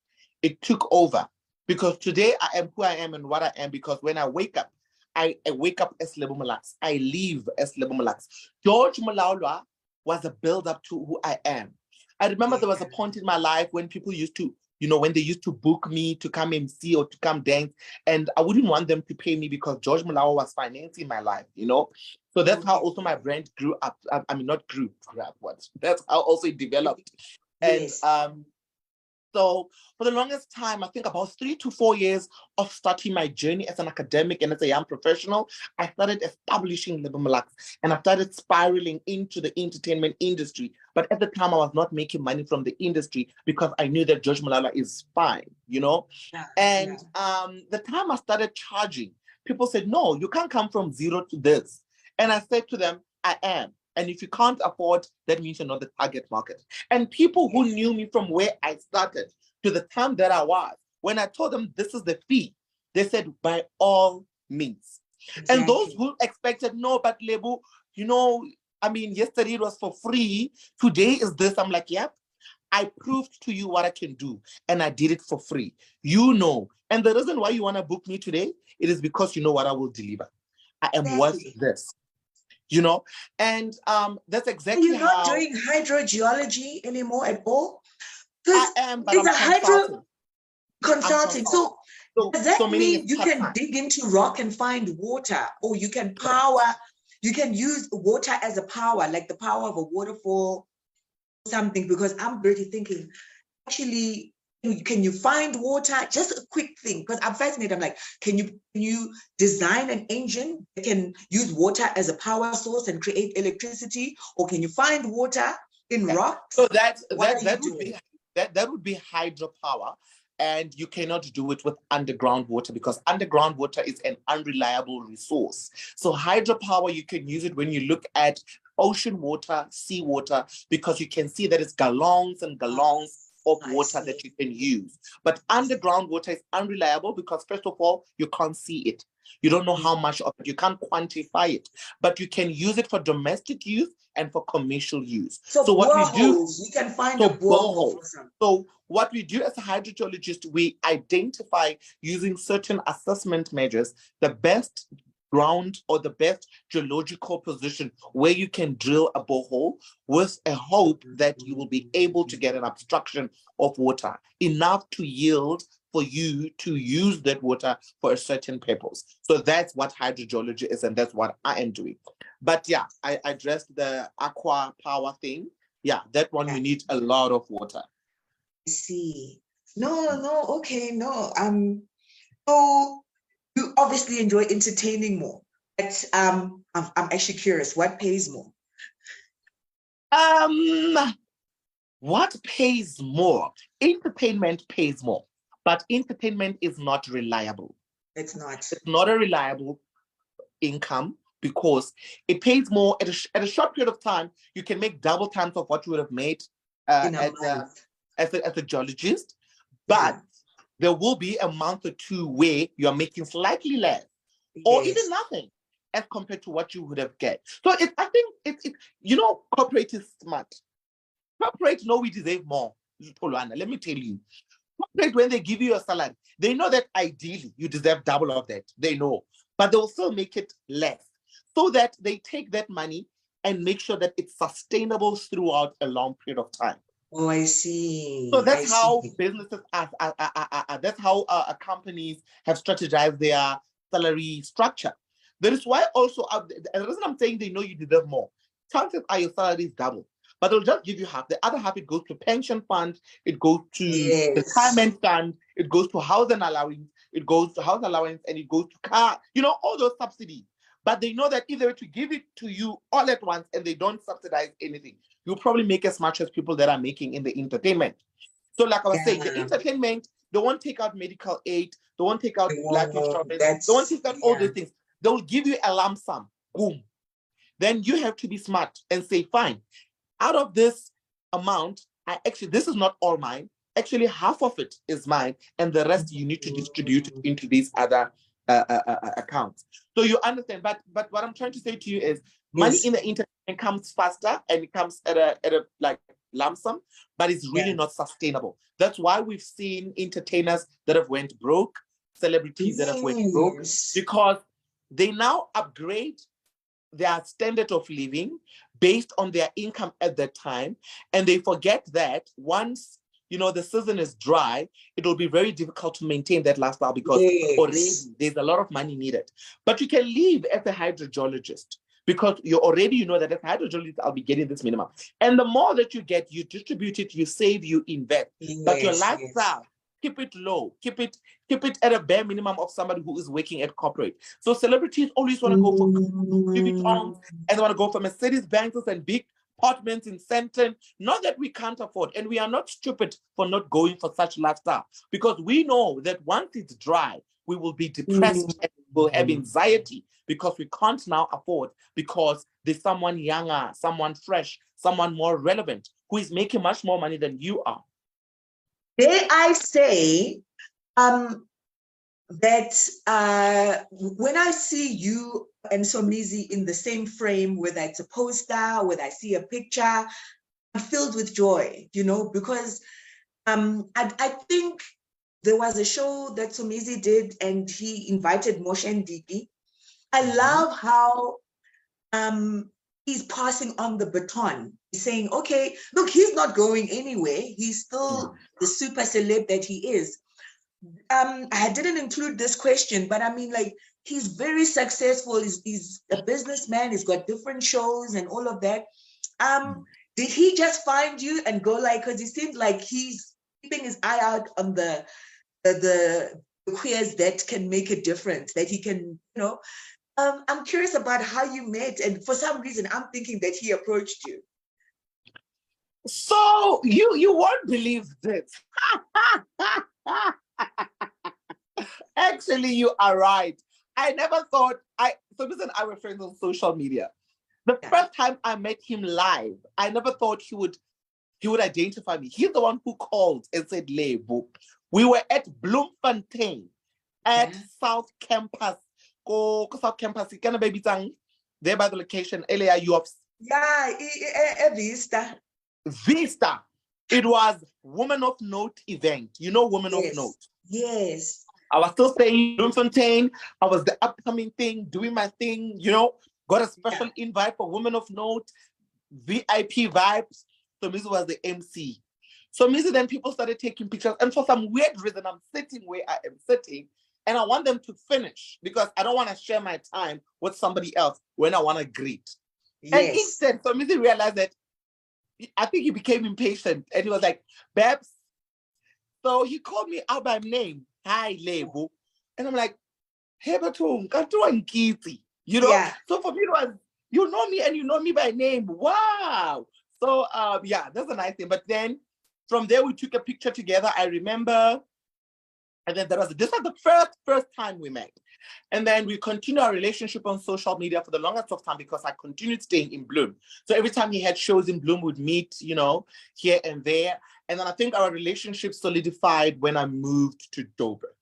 Speaker 2: It took over because today I am who I am and what I am, because when I wake up, I wake up as Lebo Molax. I live as Lebo Molax. George Molaulwa was a build-up to who I am. I remember there was a
Speaker 1: Yeah.
Speaker 2: point in my life when people used to, when they used to book me to come MC or to come dance, and I wouldn't want them to pay me because George Malawa was financing my life, So that's how
Speaker 1: Okay.
Speaker 2: also my brand grew up. I mean, not grew up, what? That's how also it developed. And
Speaker 1: Yes.
Speaker 2: so for the longest time, I think about 3 to 4 years of starting my journey as an academic and as a young professional, I started establishing Lebo Molax, and I started spiraling into the entertainment industry. But at the time, I was not making money from the industry because I knew that George Malala is fine,
Speaker 1: Yeah.
Speaker 2: And
Speaker 1: Yeah.
Speaker 2: the time I started charging, people said, no, you can't come from zero to this. And I said to them, I am. And if you can't afford, that means you're not the target market. And people who knew me from where I started to the time that I was, when I told them this is the fee, they said, by all means.
Speaker 1: Exactly.
Speaker 2: And those who expected, no, but Lebo, yesterday it was for free. Today is this. I'm like, yep. I proved to you what I can do, and I did it for free. And the reason why you want to book me today, it is because you know what I will deliver. I am worth this. And that's exactly
Speaker 1: You're not doing hydrogeology anymore at all?
Speaker 2: I am, but
Speaker 1: It's
Speaker 2: I'm
Speaker 1: a hydro
Speaker 2: consulting.
Speaker 1: So does that
Speaker 2: meaning
Speaker 1: mean
Speaker 2: it's
Speaker 1: you can
Speaker 2: part-time.
Speaker 1: dig into rock and find water, or you can you can use water as a power, like the power of a waterfall, something? Because I'm really thinking, actually, can you find water? Just a quick thing, because I'm fascinated. I'm like, can you design an engine that can use water as a power source and create electricity, or can you find water in rocks?
Speaker 2: So
Speaker 1: that
Speaker 2: would be hydropower, and you cannot do it with underground water because underground water is an unreliable resource. So hydropower, you can use it when you look at ocean water, sea water, because you can see that it's gallons and gallons of water that you can use. But underground water is unreliable because, first of all, you can't see it. You don't know how much of it. You can't quantify it. But you can use it for domestic use and for commercial use.
Speaker 1: So
Speaker 2: what we do,
Speaker 1: you can find a borehole for some.
Speaker 2: So what we do as a hydrogeologist, we identify using certain assessment measures the best ground or the best geological position where you can drill a borehole with a hope that you will be able to get an obstruction of water enough to yield for you to use that water for a certain purpose. So that's what hydrogeology is, and that's what I am doing. But yeah, I addressed the aqua power thing. Yeah, that one we need a lot of water.
Speaker 1: I see. No, okay, no. So you obviously enjoy entertaining more, but I'm actually curious, what pays more?
Speaker 2: What pays more? Entertainment pays more, but entertainment is not reliable.
Speaker 1: It's not.
Speaker 2: It's not a reliable income because it pays more at a short period of time. You can make double times of what you would have made
Speaker 1: In a month.
Speaker 2: as a geologist, but there will be a month or two where you are making slightly less or even nothing as compared to what you would have get. So I think corporate is smart. Corporate know we deserve more. Tholwana, let me tell you. Corporate, when they give you a salary, they know that ideally you deserve double of that. They know. But they'll still make it less so that they take that money and make sure that it's sustainable throughout a long period of time.
Speaker 1: Oh, I see.
Speaker 2: So that's how businesses that's how companies have strategized their salary structure. That is why also, the reason I'm saying they know you deserve more, chances are your salary is double, but they'll just give you half. The other half, it goes to pension fund, it goes to retirement fund, it goes to housing allowance, and it goes to car, all those subsidies. But they know that if they were to give it to you all at once and they don't subsidize anything, you'll probably make as much as people that are making in the entertainment. So like I was saying, the entertainment, they won't take out medical aid, they won't take out life insurance, they won't take out all these things. They will give you a lump sum, boom. Then you have to be smart and say, fine, out of this amount, this is not all mine. Actually, half of it is mine, and the rest you need to distribute into these other accounts. So you understand, but what I'm trying to say to you is money in the internet comes faster and it comes at a like lump sum, but it's really not sustainable. That's why we've seen entertainers that have went broke, celebrities that have went broke, because they now upgrade their standard of living based on their income at that time. And they forget that once, the season is dry, it'll be very difficult to maintain that lifestyle because already
Speaker 1: Yes.
Speaker 2: there's a lot of money needed. But you can leave as a hydrogeologist because you already know that as a hydrogeologist, I'll be getting this minimum. And the more that you get, you distribute it, you save, you invest. But your
Speaker 1: Yes, yes.
Speaker 2: lifestyle, keep it low, keep it at a bare minimum of somebody who is working at corporate. So celebrities always want to go for Louis Vuittons, and they want to go for Mercedes Benzes and big apartments in Centton. Not that we can't afford, and we are not stupid for not going for such lifestyle, because we know that once it's dry, we will be depressed and will have anxiety because we can't now afford, because there's someone younger, someone fresh, someone more relevant who is making much more money than you are.
Speaker 1: Dare I say that when I see you and Somizi in the same frame, whether it's a poster, whether I see a picture, I'm filled with joy, because I think there was a show that Somizi did and he invited Moshe and Diki. I love how he's passing on the baton. He's saying, okay, look, he's not going anywhere. He's still the super celeb that he is. I didn't include this question, but I mean, like, he's very successful. He's a businessman. He's got different shows and all of that. Did he just find you and go because he seemed like he's keeping his eye out on the queers that can make a difference, that he can, I'm curious about how you met, and for some reason, I'm thinking that he approached you.
Speaker 2: So you won't believe this. Actually, you are right. I never thought listen, I were friends on social media. The first time I met him live, I never thought he would identify me. He's the one who called and said, Lebo. We were at Bloemfontein at South Campus. Go South Campus, there by the location, LAIU.
Speaker 1: Vista.
Speaker 2: Vista. It was Woman of Note event. Woman of Note.
Speaker 1: Yes.
Speaker 2: I was still staying in Bloemfontein. I was the upcoming thing, doing my thing, got a special invite for Women of Note, VIP vibes. So Mizu was the MC. So Mizu, then people started taking pictures. And for some weird reason, I'm sitting where I am sitting. And I want them to finish because I don't want to share my time with somebody else when I want to greet. Yes. And instead, so Mizu realized that I think he became impatient. And he was like, Babs. So he called me out by name. Hi, Lebo. And I'm like, hey, Batung, Kitty. So for me, it was, you know me and you know me by name. Wow. So, that's a nice thing. But then from there, we took a picture together. I remember. And then this was the first time we met. And then we continued our relationship on social media for the longest of time because I continued staying in Bloom. So every time he had shows in Bloom, we'd meet, here and there. And then I think our relationship solidified when I moved to Joburg.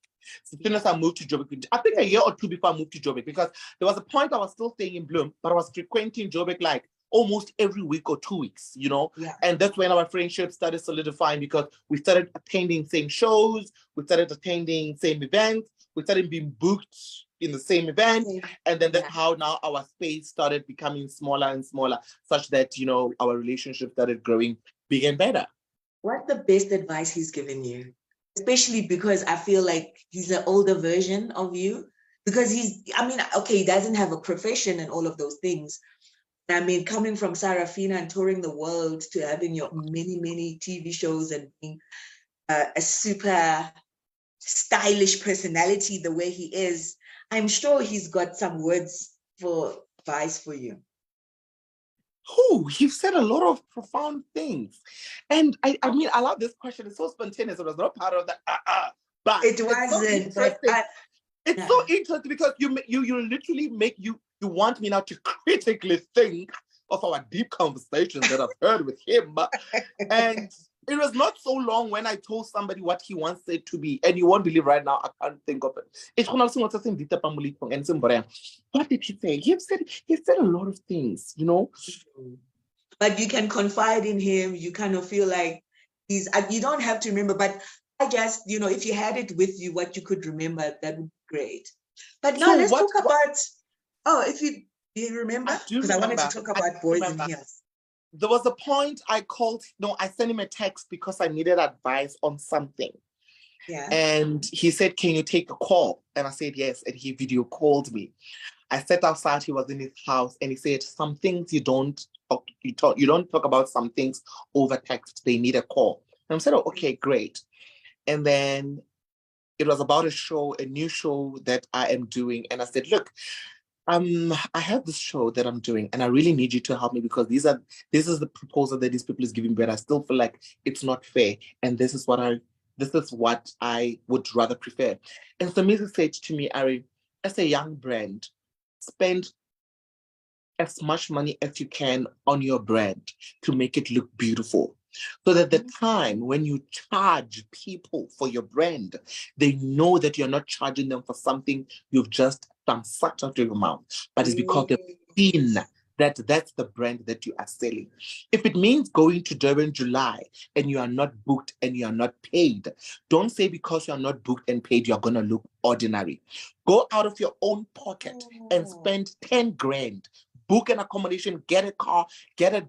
Speaker 2: So as soon as I moved to Joburg, I think a year or two before I moved to Joburg, because there was a point I was still staying in Bloom, but I was frequenting Joburg like almost every week or 2 weeks, and that's when our friendship started solidifying because we started attending same shows, we started attending same events, we started being booked in the same event, and then that's how now our space started becoming smaller and smaller, such that, our relationship started growing bigger and better.
Speaker 1: What's the best advice he's given you? Especially because I feel like he's an older version of you, because he doesn't have a profession and all of those things. I mean, coming from Sarafina and touring the world to having your many, many TV shows and being a super stylish personality the way he is, I'm sure he's got some words for advice for you.
Speaker 2: Oh, you've said a lot of profound things. And I love this question. It's so spontaneous. It was not part of the but
Speaker 1: it wasn't.
Speaker 2: It's so interesting because you literally you want me now to critically think of our deep conversations that I've heard with him. And it was not so long when I told somebody what he once said to me, and you won't believe right now, I can't think of it. What did he say? He said a lot of things,
Speaker 1: But you can confide in him. You kind of feel like you don't have to remember, but I guess, if you had it with you, what you could remember, that would be great. But now let's talk about, if you Do you remember?
Speaker 2: I do
Speaker 1: Because I wanted to
Speaker 2: remember.
Speaker 1: talk
Speaker 2: I
Speaker 1: about
Speaker 2: do
Speaker 1: boys in
Speaker 2: remember.
Speaker 1: heels.
Speaker 2: There was a point I called, no, I sent him a text because I needed advice on something.
Speaker 1: Yeah.
Speaker 2: And he said, can you take a call? And I said, yes. And he video called me. I sat outside, he was in his house, and he said, some things you don't talk about some things over text. They need a call. And I said, oh, okay, great. And then it was about a new show that I am doing. And I said, look, I have this show that I'm doing, and I really need you to help me because this is the proposal that these people is giving, but I still feel like it's not fair. And this is what I would rather prefer. And so Mrs. said to me, Ari, as a young brand, spend as much money as you can on your brand to make it look beautiful. So that the time when you charge people for your brand, they know that you're not charging them for something you've just done such out of your mouth, but it's because they've seen that that's the brand that you are selling. If it means going to Durban July and you are not booked and you are not paid, don't say because you are not booked and paid, you're going to look ordinary. Go out of your own pocket and spend 10 grand, book an accommodation, get a car, get a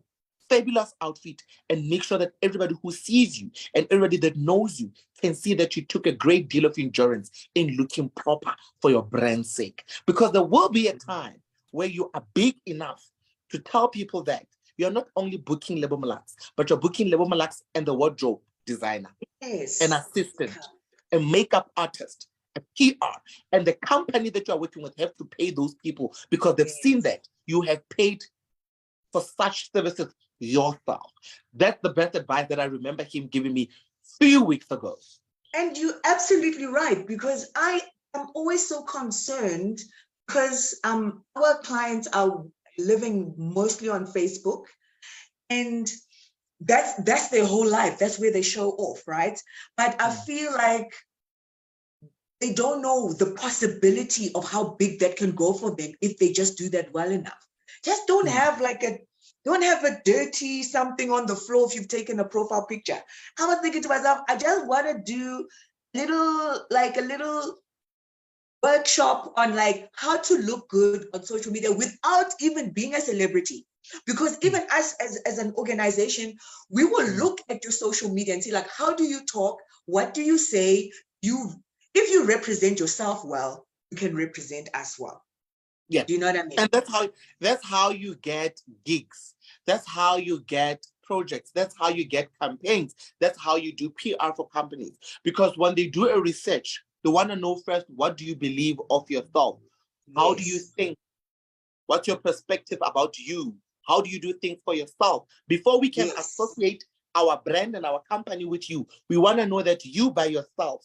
Speaker 2: fabulous outfit, and make sure that everybody who sees you and everybody that knows you can see that you took a great deal of endurance in looking proper for your brand's sake. Because there will be a time where you are big enough to tell people that you're not only booking Lebo Molax, but you're booking Lebo Molax and the wardrobe designer, an assistant, a makeup artist, a PR, and the company that you're working with have to pay those people because they've seen that you have paid for such services yourself. That's the best advice that I remember him giving me a few weeks ago.
Speaker 1: And you're absolutely right, because I am always so concerned because our clients are living mostly on Facebook, and that's their whole life. That's where they show off, right? But I feel like they don't know the possibility of how big that can go for them if they just do that well enough. Just don't have a dirty something on the floor if you've taken a profile picture. I was thinking to myself, I just want to do a little workshop on like how to look good on social media without even being a celebrity. Because even us as an organization, we will look at your social media and see like, how do you talk? What do you say? If you represent yourself well, you can represent us well.
Speaker 2: Yeah.
Speaker 1: Do you know what I mean?
Speaker 2: And that's how you get gigs. That's how you get projects. That's how you get campaigns. That's how you do PR for companies. Because when they do a research, they want to know first, what do you believe of yourself? How do you think? What's your perspective about you? How do you do things for yourself? Before we can associate our brand and our company with you, we want to know that you by yourself,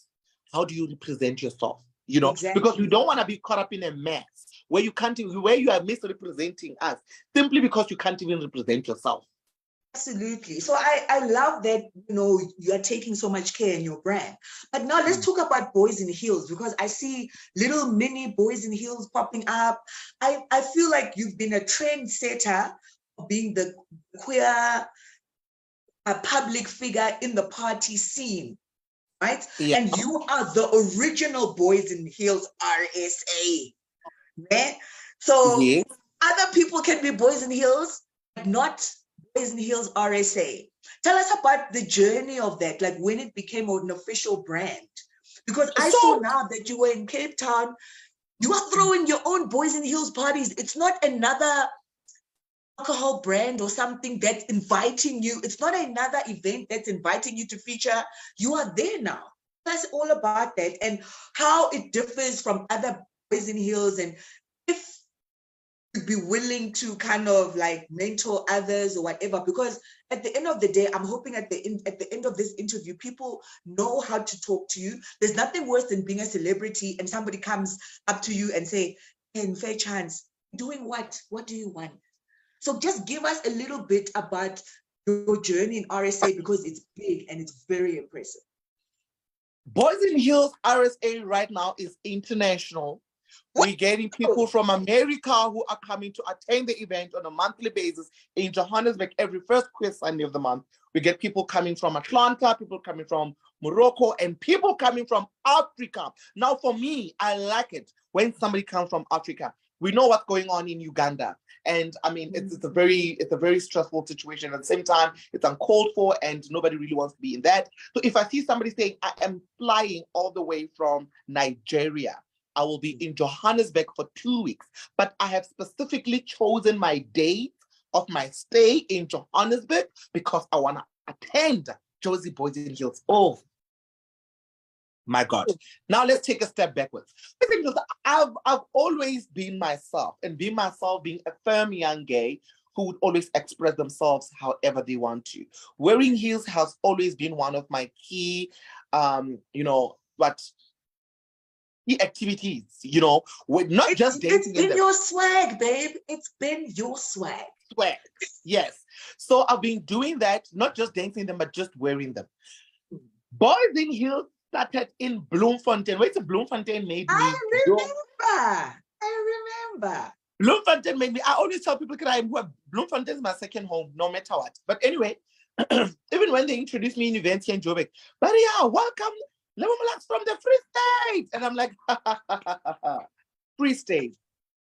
Speaker 2: how do you represent yourself? You know, because we don't want to be caught up in a mess where you are misrepresenting us simply because you can't even represent yourself.
Speaker 1: Absolutely. So I love that, you are taking so much care in your brand. But now let's talk about boys in heels, because I see little mini boys in heels popping up. I feel like you've been a trendsetter of being the queer public figure in the party scene, right?
Speaker 2: Yeah.
Speaker 1: And you are the original boys in heels RSA. Right? So other people can be boys in heels, but not Boys in Heels RSA. Tell us about the journey of that, like when it became an official brand. Because I saw now that you were in Cape Town, you are throwing your own Boys in Heels parties. It's not another alcohol brand or something that's inviting you. It's not another event that's inviting you to feature. You are there now. That's all about that and how it differs from other Boys in Heels, and if you'd be willing to kind of like mentor others or whatever. Because at the end of the day, I'm hoping at the end of this interview, people know how to talk to you. There's nothing worse than being a celebrity and somebody comes up to you and say, "Hey, fair chance, doing what? What do you want?" So just give us a little bit about your journey in RSA, because it's big and it's very impressive.
Speaker 2: Boys in Heels RSA right now is international. We're getting people from America who are coming to attend the event on a monthly basis in Johannesburg every first queer Sunday of the month. We get people coming from Atlanta, people coming from Morocco, and people coming from Africa. Now, for me, I like it when somebody comes from Africa We know what's going on in Uganda. And I mean, it's a very stressful situation. At the same time, it's uncalled for and nobody really wants to be in that. So if I see somebody saying, I am flying all the way from Nigeria, I will be in Johannesburg for 2 weeks, but I have specifically chosen my date of my stay in Johannesburg because I want to attend Josie Boys in Heels. Oh, my God. Now let's take a step backwards. I've always been myself, and being myself, being a firm young gay who would always express themselves however they want to. Wearing heels has always been one of my key, key activities, with not just dancing.
Speaker 1: It's been your swag, babe. It's been your swag.
Speaker 2: Swag, yes. So I've been doing that, not just dancing them, but just wearing them. Boys in Heels started in Bloemfontein. Wait till Bloemfontein made me.
Speaker 1: I remember.
Speaker 2: Bloemfontein made me. I always tell people, Bloemfontein is my second home, no matter what. But anyway, even when they introduced me in events here in Joburg, but yeah, welcome, Lebo Molax from the Free State. And I'm like, Free State.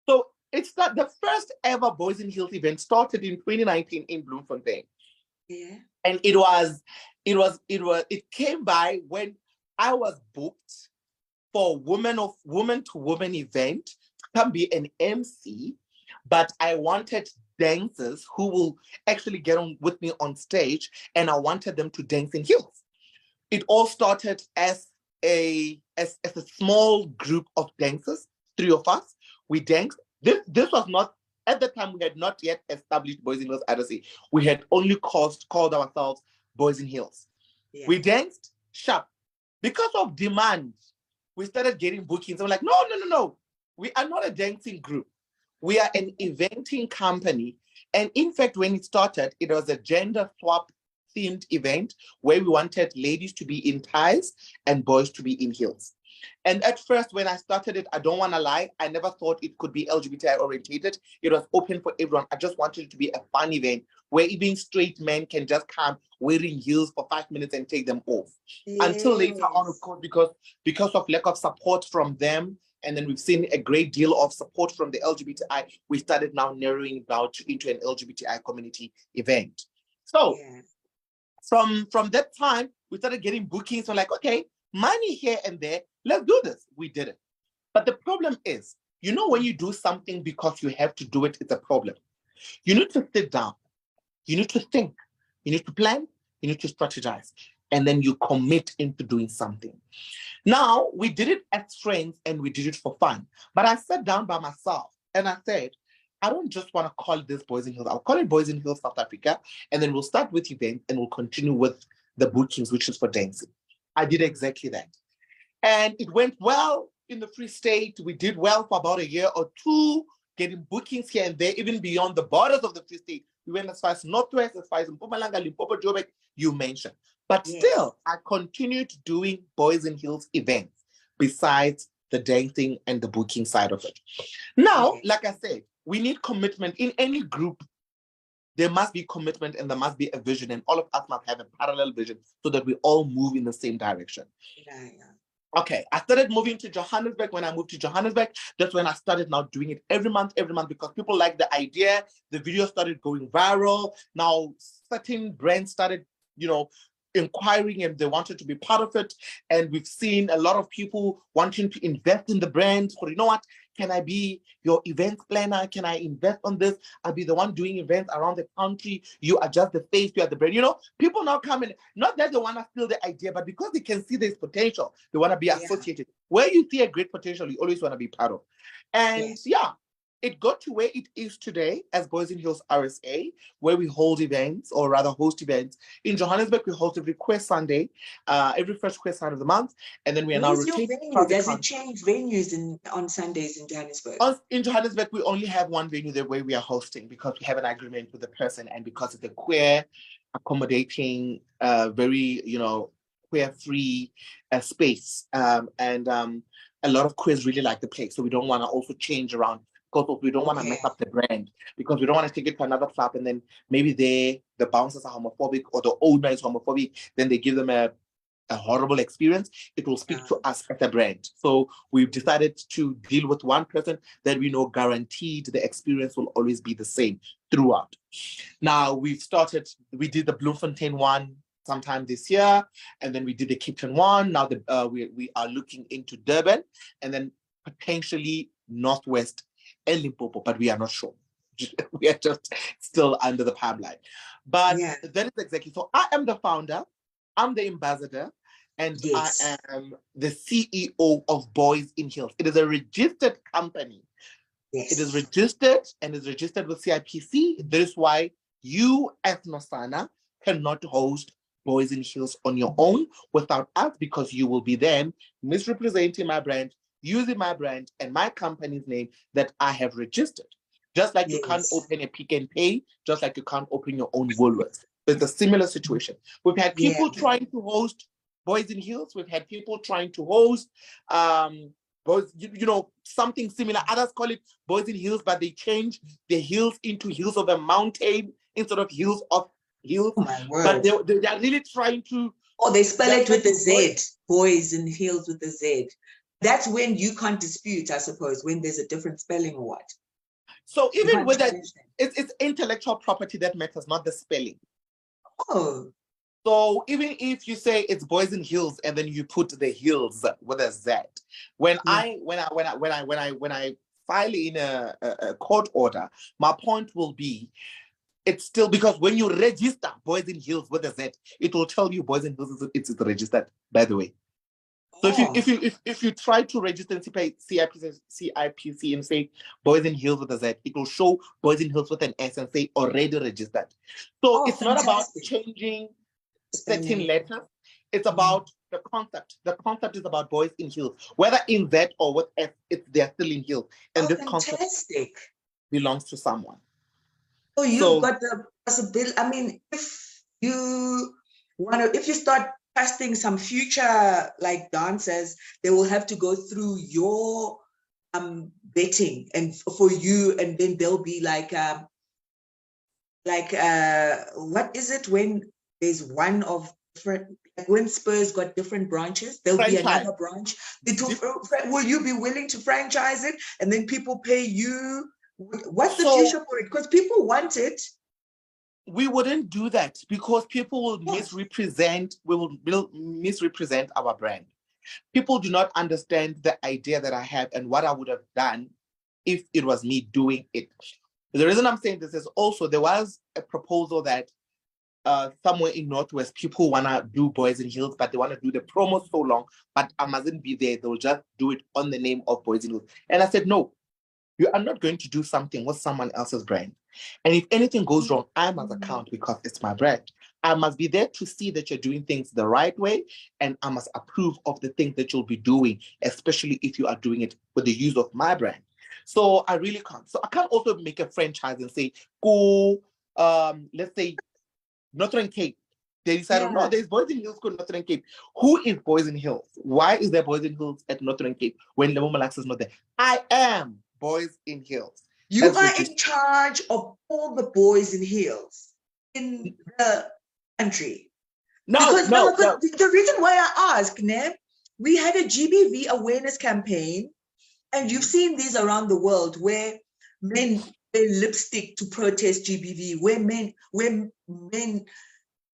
Speaker 2: So it's not the first ever Boys in Heels event started in 2019 in Bloemfontein.
Speaker 1: Yeah.
Speaker 2: And it came by when I was booked for woman to woman event to come be an MC, but I wanted dancers who will actually get on with me on stage, and I wanted them to dance in heels. It all started as a small group of dancers, 3 of us. We danced. This was not, at the time, we had not yet established Boys in Heels Advocacy. We had only called ourselves Boys in Heels. Yeah. We danced sharp. Because of demand, we started getting bookings. I'm like, no. We are not a dancing group. We are an eventing company. And in fact, when it started, it was a gender swap themed event where we wanted ladies to be in ties and boys to be in heels. And at first, when I started it, I don't want to lie, I never thought it could be LGBTI orientated. It was open for everyone. I just wanted it to be a fun event where even straight men can just come wearing heels for 5 minutes and take them off. Yes. Until later on, of course, because of lack of support from them, and then we've seen a great deal of support from the LGBTI, we started now narrowing it down into an LGBTI community event. So from that time, we started getting bookings. So like, okay, money here and there, let's do this. We did it. But the problem is, when you do something because you have to do it, it's a problem. You need to sit down. You need to think. You need to plan. You need to strategize. And then you commit into doing something. Now, we did it as friends and we did it for fun. But I sat down by myself and I said, I don't just want to call this Boys in Heels. I'll call it Boys in Heels South Africa. And then we'll start with events and we'll continue with the bookings, which is for dancing. I did exactly that. And it went well in the Free State. We did well for about a year or two, getting bookings here and there, even beyond the borders of the Free State. We went as far as Northwest, as far as Mpumalanga, Limpopo, Joburg, you mentioned. But still, I continued doing Boys in Heels events besides the dancing and the booking side of it. Now, like I said, we need commitment in any group. There must be commitment and there must be a vision, and all of us must have a parallel vision so that we all move in the same direction. Okay, I started moving to Johannesburg. When I moved to Johannesburg, that's when I started now doing it every month because people liked the idea. The video started going viral. Now, certain brands started, inquiring and they wanted to be part of it. And we've seen a lot of people wanting to invest in the brand. Or, can I be your event planner? Can I invest on this? I'll be the one doing events around the country. You are just the face, you are the brand. People now come in, not that they want to steal the idea, but because they can see there's potential, they want to be associated. Where you see a great potential, you always want to be part of. And it got to where it is today as Boys in Heels RSA, where we hold events, or rather host events. In Johannesburg, we host every Queer Sunday, every first Queer Sunday of the month. And then we are now rotating.
Speaker 1: Does it change venues on Sundays in Johannesburg?
Speaker 2: In Johannesburg, we only have one venue there where we are hosting because we have an agreement with the person and because it's a queer, accommodating, very, queer-free space. And a lot of queers really like the place. So we don't want to also change around. Because we don't want to mess up the brand, because we don't want to take it to another club and then maybe the bouncers are homophobic or the owner is homophobic, then they give them a a horrible experience, it will speak
Speaker 1: Yeah.
Speaker 2: to us as a brand. So we've decided to deal with one person that we know guaranteed the experience will always be the same throughout. Now we did the Bloemfontein one sometime this year, and then we did the Cape Town one. Now we are looking into Durban, and then potentially Northwest and Limpopo, but we are not sure. We are just still under the pipeline. But
Speaker 1: Yeah.
Speaker 2: that is exactly, so I am the founder, I'm the ambassador, and
Speaker 1: Yes.
Speaker 2: I am the CEO of Boys in Heels. It is a registered company.
Speaker 1: Yes.
Speaker 2: It is registered and is registered with CIPC. That is why you as Nosana cannot host Boys in Heels on your own without us, because you will be then misrepresenting my brand, using my brand and my company's name that I have registered. Just like you can't
Speaker 1: Yes.
Speaker 2: open a Pick and Pay, just like you can't open your own Woolworths. It's a similar situation. We've had people
Speaker 1: Yeah.
Speaker 2: trying to host Boys in Heels. We've had people trying to host boys, something similar. Others call it Boys in Heels, but they change the heels into heels of a mountain instead of heels of heels.
Speaker 1: Oh my
Speaker 2: But
Speaker 1: word.
Speaker 2: they are really trying to.
Speaker 1: Oh, they spell
Speaker 2: they're
Speaker 1: it with
Speaker 2: trying
Speaker 1: a
Speaker 2: to avoid-
Speaker 1: Z. Boys in Heels with a Z. That's when you can't dispute, I suppose, when there's a different spelling or what.
Speaker 2: So
Speaker 1: You
Speaker 2: even
Speaker 1: can't
Speaker 2: with that,
Speaker 1: challenge them.
Speaker 2: it's intellectual property that matters, not the spelling.
Speaker 1: Oh,
Speaker 2: So even if you say it's Boys in Heels and then you put the heels with a Z, when
Speaker 1: yeah.
Speaker 2: I file in a court order, my point will be it's still, because when you register Boys in Heels with a Z, it will tell you Boys in Heels it's registered, by the way. So
Speaker 1: Oh,
Speaker 2: if you try to register and CIPC and say Boys in Heels with a Z, it will show Boys in Heels with an S and say already registered. So it's not about
Speaker 1: fantastic.
Speaker 2: changing certain
Speaker 1: Spelling.
Speaker 2: letters. It's about the concept. The concept is about Boys in Heels. Whether in Z or with S, they're still in heels. And this concept
Speaker 1: Fantastic.
Speaker 2: belongs to someone.
Speaker 1: So you've
Speaker 2: So
Speaker 1: got the possibility. I mean, if you if you start casting some future like dancers, they will have to go through your betting and for you, and then they'll be like what is it when there's one of different, like when Spurs got different branches, there'll be
Speaker 2: franchise.
Speaker 1: another branch. Will you be willing to franchise it and then people pay you? What's the future for it? Because people want it.
Speaker 2: We wouldn't do that because people will
Speaker 1: Yes.
Speaker 2: misrepresent. Will misrepresent our brand. People do not understand the idea that I have and what I would have done if it was me doing it. The reason I'm saying this is also there was a proposal that somewhere in Northwest, people want to do Boys in Heels, but they want to do the promo so long, but I mustn't be there. They'll just do it on the name of Boys in Heels. And I said, no, you are not going to do something with someone else's brand. And if anything goes wrong, I must account because it's my brand. I must be there to see that you're doing things the right way, and I must approve of the things that you'll be doing, especially if you are doing it with the use of my brand. So I really can't. So I can't also make a franchise and say, go, let's say, Northern Cape. They decided, no, there's Boys in Hills called Northern Cape. Who is Boys in Hills? Why is there Boys in Hills at Northern Cape when Lebo Molax is not there? I am Boys in Hills.
Speaker 1: You are in charge of all the Boys in Heels in the country.
Speaker 2: No.
Speaker 1: The reason why I ask, Neb, we had a GBV awareness campaign, and you've seen these around the world where men wear lipstick to protest GBV, where men wear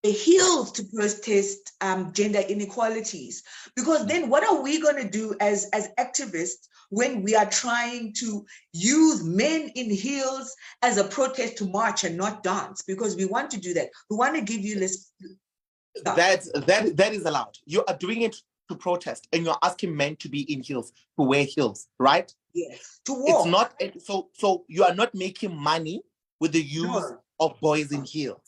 Speaker 1: heels to protest gender inequalities. Because then what are we going to do as activists when we are trying to use men in heels as a protest to march and not dance? Because we want to do that. We want to give you this.
Speaker 2: That is allowed. You are doing it to protest, and you're asking men to be in heels, to wear heels, right?
Speaker 1: Yes. To walk.
Speaker 2: It's not so you are not making money with the use of Boys in Heels.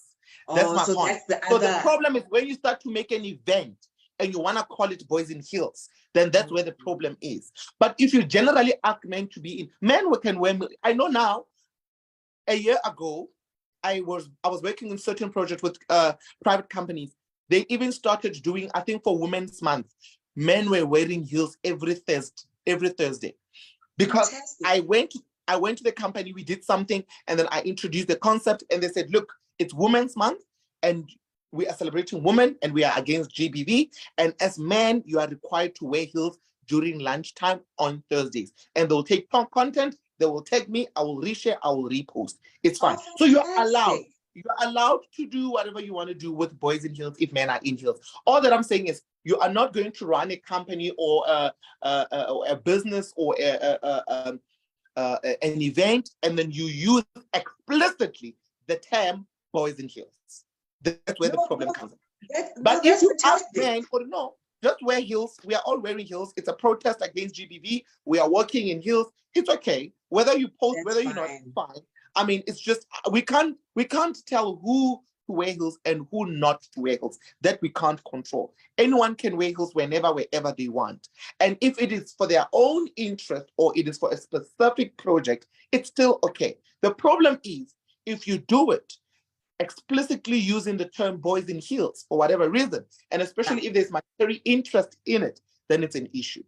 Speaker 2: That's my point. So the problem is when you start to make an event and you want to call it Boys in Heels, then that's where the problem is. But if you generally ask men to be in, men can wear. I know now. A year ago, I was working in certain projects with private companies. They even started doing, I think, for Women's Month, men were wearing heels every Thursday, because
Speaker 1: Fantastic.
Speaker 2: I went to the company, we did something, and then I introduced the concept, and they said, look, it's Women's Month, and we are celebrating women and we are against GBV. And as men, you are required to wear heels during lunchtime on Thursdays. And they'll take content, they will tag me, I will reshare, I will repost. It's fine.
Speaker 1: Oh,
Speaker 2: So you're allowed.
Speaker 1: fantastic.
Speaker 2: You're allowed to do whatever you want to do with boys in heels if men are in heels. All that I'm saying is you are not going to run a company or a business or an event and then you use explicitly the term boys in heels. That's where the problem comes in. But if
Speaker 1: That's
Speaker 2: you ask
Speaker 1: fantastic.
Speaker 2: men, or no, just wear heels. We are all wearing heels. It's a protest against GBV. We are working in heels. It's okay. Whether you post,
Speaker 1: That's
Speaker 2: whether you're not,
Speaker 1: fine.
Speaker 2: fine. I mean, it's just we can't tell who to wear heels and who not to wear heels. That we can't control. Anyone can wear heels wherever they want. And if it is for their own interest or it is for a specific project, it's still okay. The problem is if you do it explicitly using the term boys in heels for whatever reason, and especially if there's monetary interest in it, then it's an issue.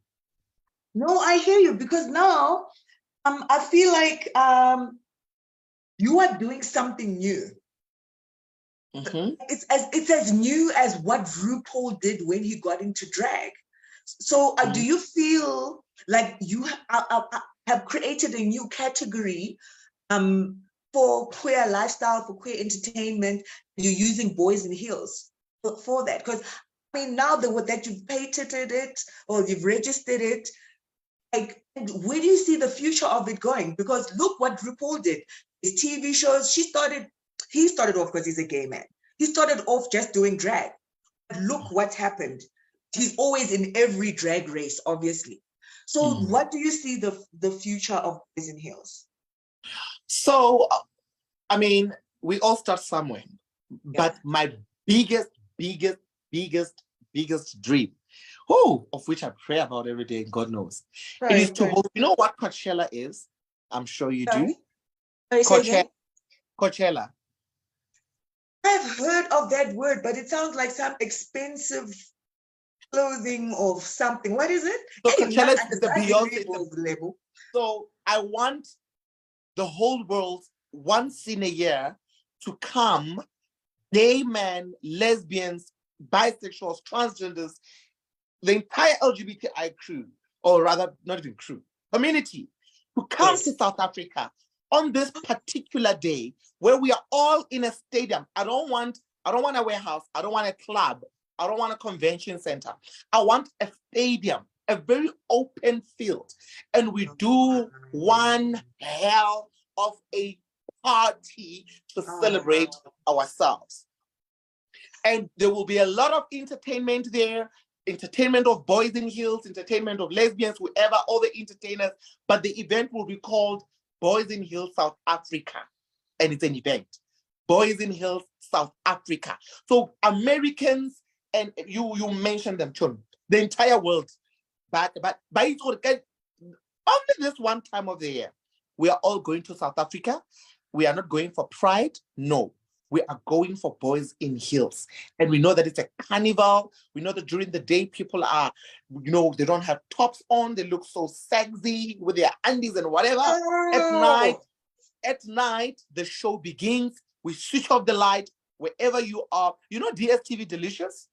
Speaker 1: No, I hear you, because now I feel like you are doing something new.
Speaker 2: Mm-hmm.
Speaker 1: It's as new as what RuPaul did when he got into drag. So do you feel like you have created a new category for queer lifestyle, for queer entertainment? You're using boys in heels for that? Because I mean, now that you've patented it or you've registered it, like, where do you see the future of it going? Because look what RuPaul did. His TV shows, he started off because he's a gay man. He started off just doing drag. But look what's happened. He's always in every drag race, obviously. So what do you see the future of boys in heels?
Speaker 2: So, I mean, we all start somewhere. But my biggest dream, of which I pray about every day, God knows, it is to hold. You know what Coachella is? I'm sure you do. Coachella.
Speaker 1: I've heard of that word, but it sounds like some expensive clothing of something. What is it?
Speaker 2: So Coachella is the Beyonce label. So I want the whole world once in a year to come, gay men, lesbians, bisexuals, transgenders, the entire LGBTI crew, or rather, not even crew, community, to come to South Africa on this particular day where we are all in a stadium. I don't want a warehouse. I don't want a club. I don't want a convention center. I want a stadium, a very open field. And we do one hell of a party to celebrate ourselves. And there will be a lot of entertainment there, entertainment of boys in heels, entertainment of lesbians, whoever, all the entertainers. But the event will be called Boys in Heels South Africa. And it's an event. Boys in Heels South Africa. So Americans, and you mentioned them, Chun, the entire world. But only this one time of the year, we are all going to South Africa. We are not going for pride. No. We are going for boys in heels. And we know that it's a carnival. We know that during the day, people are, they don't have tops on. They look so sexy with their undies and whatever. At night, the show begins. We switch off the light wherever you are. You know DSTV Delicious?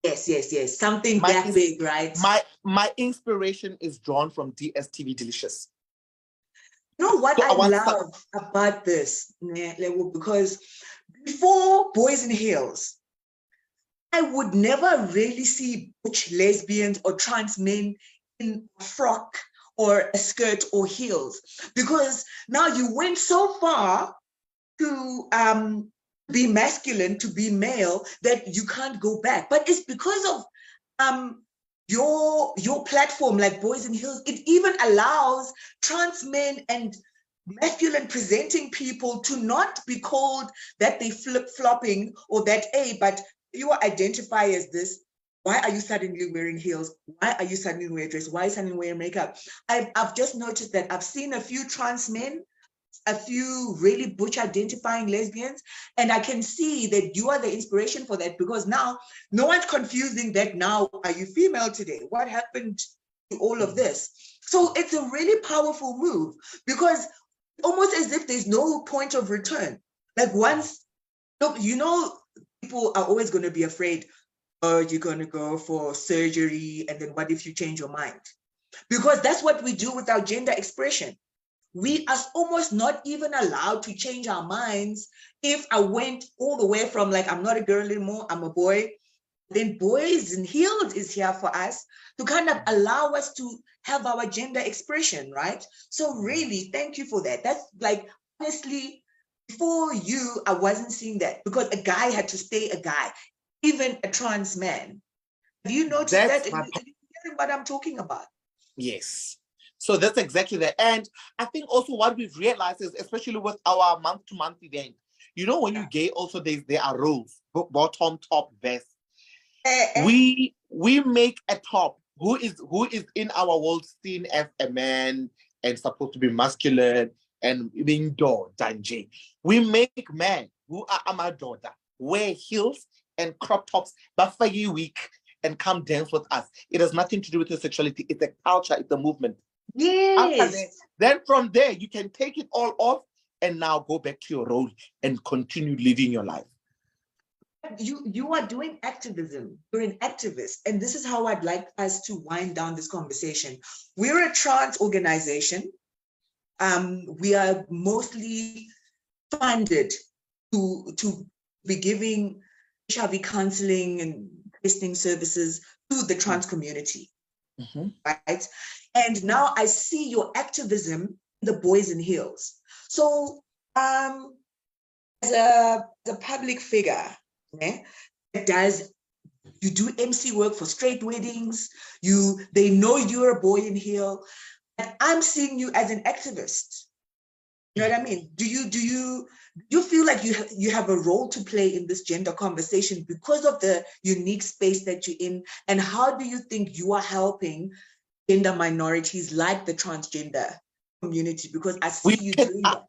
Speaker 1: Yes. Something that big, right?
Speaker 2: My inspiration is drawn from DSTV Delicious.
Speaker 1: You know what I love about this, Lebo, because before Boys in Heels, I would never really see butch lesbians or trans men in a frock or a skirt or heels, because now you went so far to be masculine, to be male, that you can't go back. But it's because of your platform, like Boys in Heels. It even allows trans men and masculine presenting people to not be called that they flip-flopping or that, but you identify as this. Why are you suddenly wearing heels? Why are you suddenly wearing a dress? Why are you suddenly wearing makeup? I've just noticed that I've seen a few trans men, a few really butch identifying lesbians, and I can see that you are the inspiration for that, because now no one's confusing that. Now, are you female today? What happened to all of this? So it's a really powerful move, because almost as if there's no point of return. Like once, look, people are always going to be afraid, oh, you're going to go for surgery, and then what if you change your mind? Because that's what we do with our gender expression. We are almost not even allowed to change our minds. If I went all the way from like, I'm not a girl anymore, I'm a boy, then Boys in Heels is here for us to kind of allow us to have our gender expression, right? So really, thank you for that. That's like, honestly, before you, I wasn't seeing that because a guy had to stay a guy, even a trans man. Have you noticed
Speaker 2: That's
Speaker 1: that?
Speaker 2: my
Speaker 1: Are you hearing what I'm talking about?
Speaker 2: Yes. So that's exactly that. And I think also what we've realized is, especially with our month-to-month event, you know, when you're gay, also there are roles, bottom, top, vest. We make a top who is in our world seen as a man and supposed to be masculine and being danje. We make men who are amadoda wear heels and crop tops, but for you week and come dance with us. It has nothing to do with your sexuality. It's a culture. It's a movement.
Speaker 1: Yes.
Speaker 2: Then from there you can take it all off and now go back to your role and continue living your life.
Speaker 1: You are doing activism. You're an activist. And this is how I'd like us to wind down this conversation. We're a trans organization. We are mostly funded to be giving HIV counseling and testing services to the trans community, right? And now I see your activism in the Boys in Heels. So as a public figure, you do MC work for straight weddings, they know you're a boy in heel, and I'm seeing you as an activist. You know what I mean? Do you feel like you have a role to play in this gender conversation because of the unique space that you're in? And how do you think you are helping gender minorities like the transgender community? Because I see you doing that.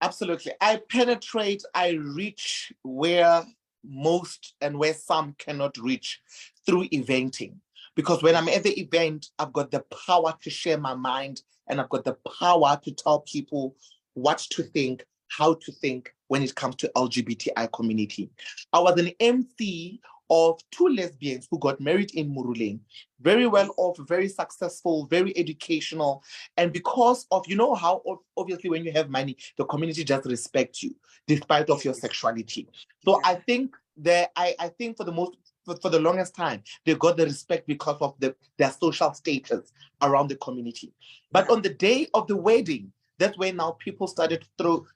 Speaker 2: Absolutely. I penetrate, I reach where most and where some cannot reach through eventing. Because when I'm at the event, I've got the power to share my mind and I've got the power to tell people what to think, how to think when it comes to LGBTI community. I was an MC of 2 lesbians who got married in Muruleng, very well off, very successful, very educational. And because of, you know how obviously when you have money, the community just respects you despite of your sexuality. So I think that I think for the longest time, they got the respect because of their social status around the community. But on the day of the wedding, that's when now people started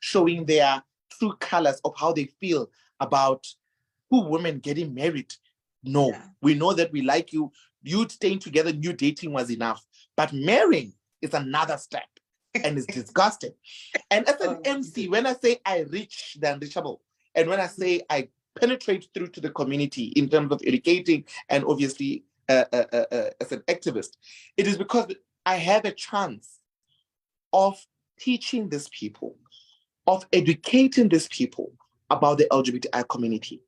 Speaker 2: showing their true colors of how they feel about who women getting married. No, we know that we like you. You staying together, you dating was enough. But marrying is another step and it's disgusting. And as an MC, when I say I reach the unreachable, and when I say I penetrate through to the community in terms of educating and obviously as an activist, it is because I have a chance of teaching these people, of educating these people about the LGBTI community.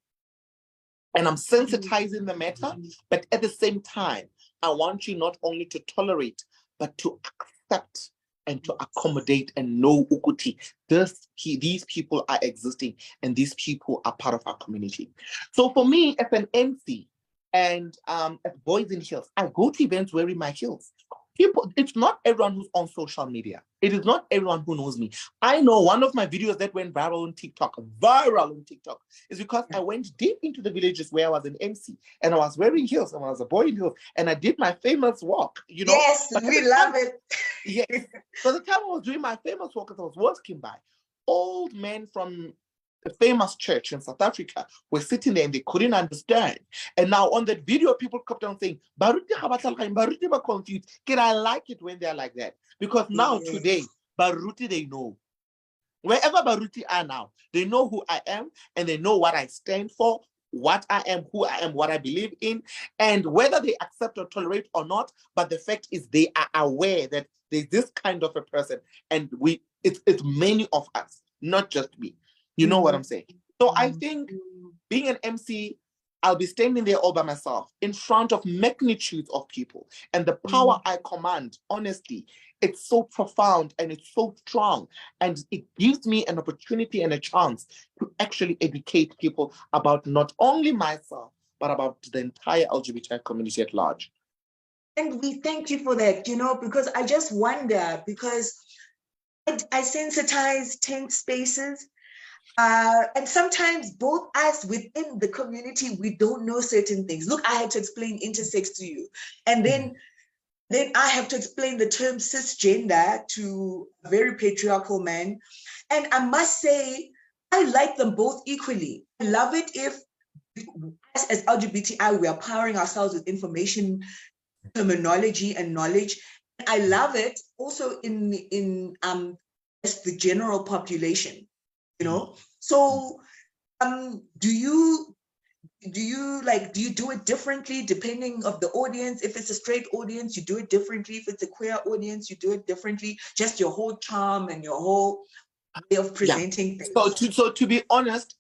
Speaker 2: And I'm sensitizing the matter, but at the same time, I want you not only to tolerate, but to accept and to accommodate and know Ukuti. These people are existing and these people are part of our community. So for me, as an MC and as Boys in Heels, I go to events wearing my heels. People, it's not everyone who's on social media. It is not everyone who knows me. I know one of my videos that went viral on TikTok, is because I went deep into the villages where I was an MC and I was wearing heels and I was a boy in heels and I did my famous walk, you know.
Speaker 1: Yes, we love it.
Speaker 2: Yes. So the time I was doing my famous walk, as I was walking by, old men from a famous church in South Africa were sitting there and they couldn't understand. And now on that video, people kept on saying, Baruti were confused. Can I like it when they're like that? Because now today, Baruti, they know. Wherever Baruti are now, they know who I am and they know what I stand for, what I am, who I am, what I believe in, and whether they accept or tolerate or not. But the fact is they are aware that there's this kind of a person and it's many of us, not just me. You know what I'm saying? So I think being an MC, I'll be standing there all by myself in front of magnitudes of people. And the power I command, honestly, it's so profound and it's so strong. And it gives me an opportunity and a chance to actually educate people about not only myself, but about the entire LGBTI community at large.
Speaker 1: And we thank you for that, because I just wonder, because I sensitize tent spaces. And sometimes both us within the community, we don't know certain things. Look, I had to explain intersex to you. And then I have to explain the term cisgender to a very patriarchal man. And I must say, I like them both equally. I love it if us as LGBTI, we are powering ourselves with information, terminology, and knowledge. I love it also in as the general population, So do you do it differently depending of the audience? If it's a straight audience, you do it differently. If it's a queer audience, you do it differently. Just your whole charm and your whole way of presenting things.
Speaker 2: So to be honest,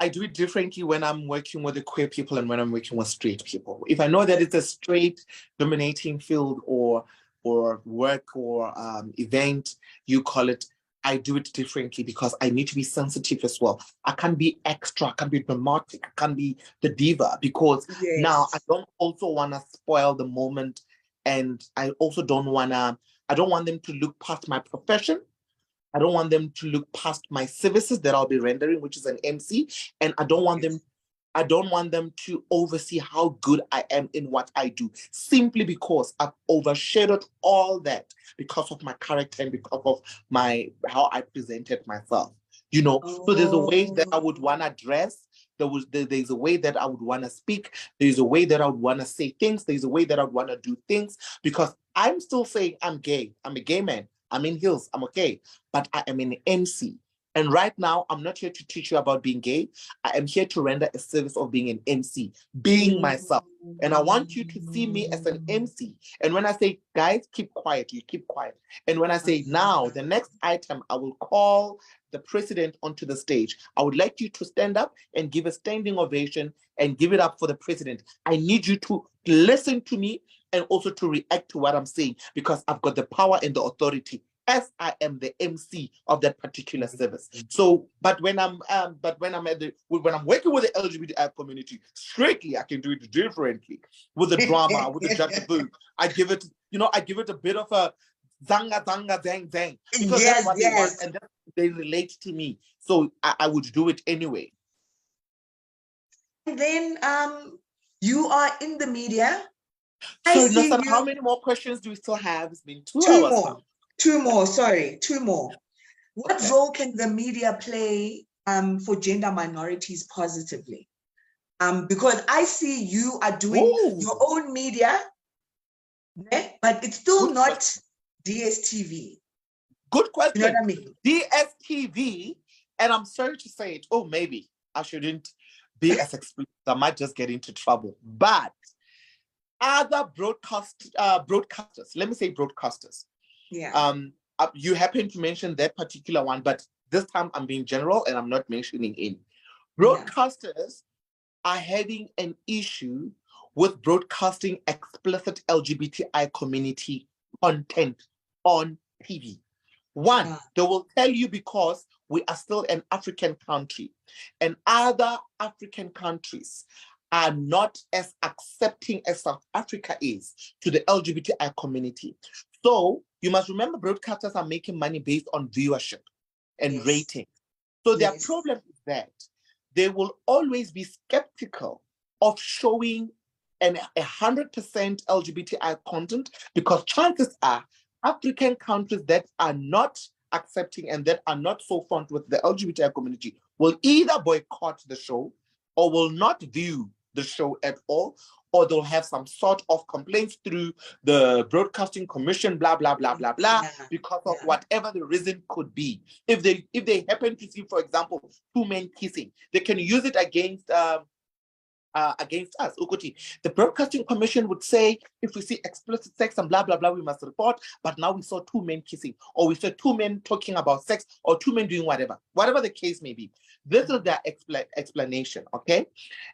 Speaker 2: I do it differently when I'm working with the queer people and when I'm working with straight people. If I know that it's a straight dominating field or work or event, you call it, I do it differently because I need to be sensitive as well. I can't be extra, I can't be dramatic, I can't be the diva because now I don't also want to spoil the moment, and I also I don't want them to look past my profession. I don't want them to look past my services that I'll be rendering, which is an MC, and I don't want them to oversee how good I am in what I do, simply because I've overshadowed all that because of my character and because of how I presented myself. So there's a way that I would want to dress. There's a way that I would want to speak. There's a way that I would want to say things. There's a way that I would want to do things, because I'm still saying I'm gay. I'm a gay man. I'm in heels. I'm okay. But I am an MC. And right now, I'm not here to teach you about being gay. I am here to render a service of being an MC, being myself. And I want you to see me as an MC. And when I say, guys, keep quiet, you keep quiet. And when I say, now, the next item, I will call the president onto the stage. I would like you to stand up and give a standing ovation and give it up for the president. I need you to listen to me and also to react to what I'm saying, because I've got the power and the authority as I am the MC of that particular service. So, but when I'm when I'm working with the LGBTI community, strictly I can do it differently with the drama, with the juxtaposition. I give it a bit of a zanga zang zang, because that's what they want, and they relate to me. So I would do it anyway.
Speaker 1: And then you are in the media.
Speaker 2: So, Nosana, how many more questions do we still have? It's been 2 hours now.
Speaker 1: Two more. What role can the media play for gender minorities positively? Because I see you are doing your own media, but it's still not DSTV.
Speaker 2: Good question.
Speaker 1: You know what I mean?
Speaker 2: DSTV, and I'm sorry to say it. Oh, maybe I shouldn't be as explicit. I might just get into trouble. But other broadcasters, let me say broadcasters.
Speaker 1: Yeah.
Speaker 2: You happen to mention that particular one, but this time I'm being general and I'm not mentioning any. Broadcasters are having an issue with broadcasting explicit LGBTI community content on TV. One, they will tell you because we are still an African country, and other African countries are not as accepting as South Africa is to the LGBTI community. So you must remember, broadcasters are making money based on viewership and rating. So their problem is that they will always be skeptical of showing 100% LGBTI content, because chances are African countries that are not accepting and that are not so fond with the LGBTI community will either boycott the show or will not view the show at all, or they'll have some sort of complaints through the Broadcasting Commission, blah, blah, blah, blah, blah, because of whatever the reason could be. If they happen to see, for example, two men kissing, they can use it against against us. Ukuti, the Broadcasting Commission would say, if we see explicit sex and blah, blah, blah, we must report. But now we saw two men kissing, or we saw two men talking about sex, or two men doing whatever the case may be. This is their explanation, okay?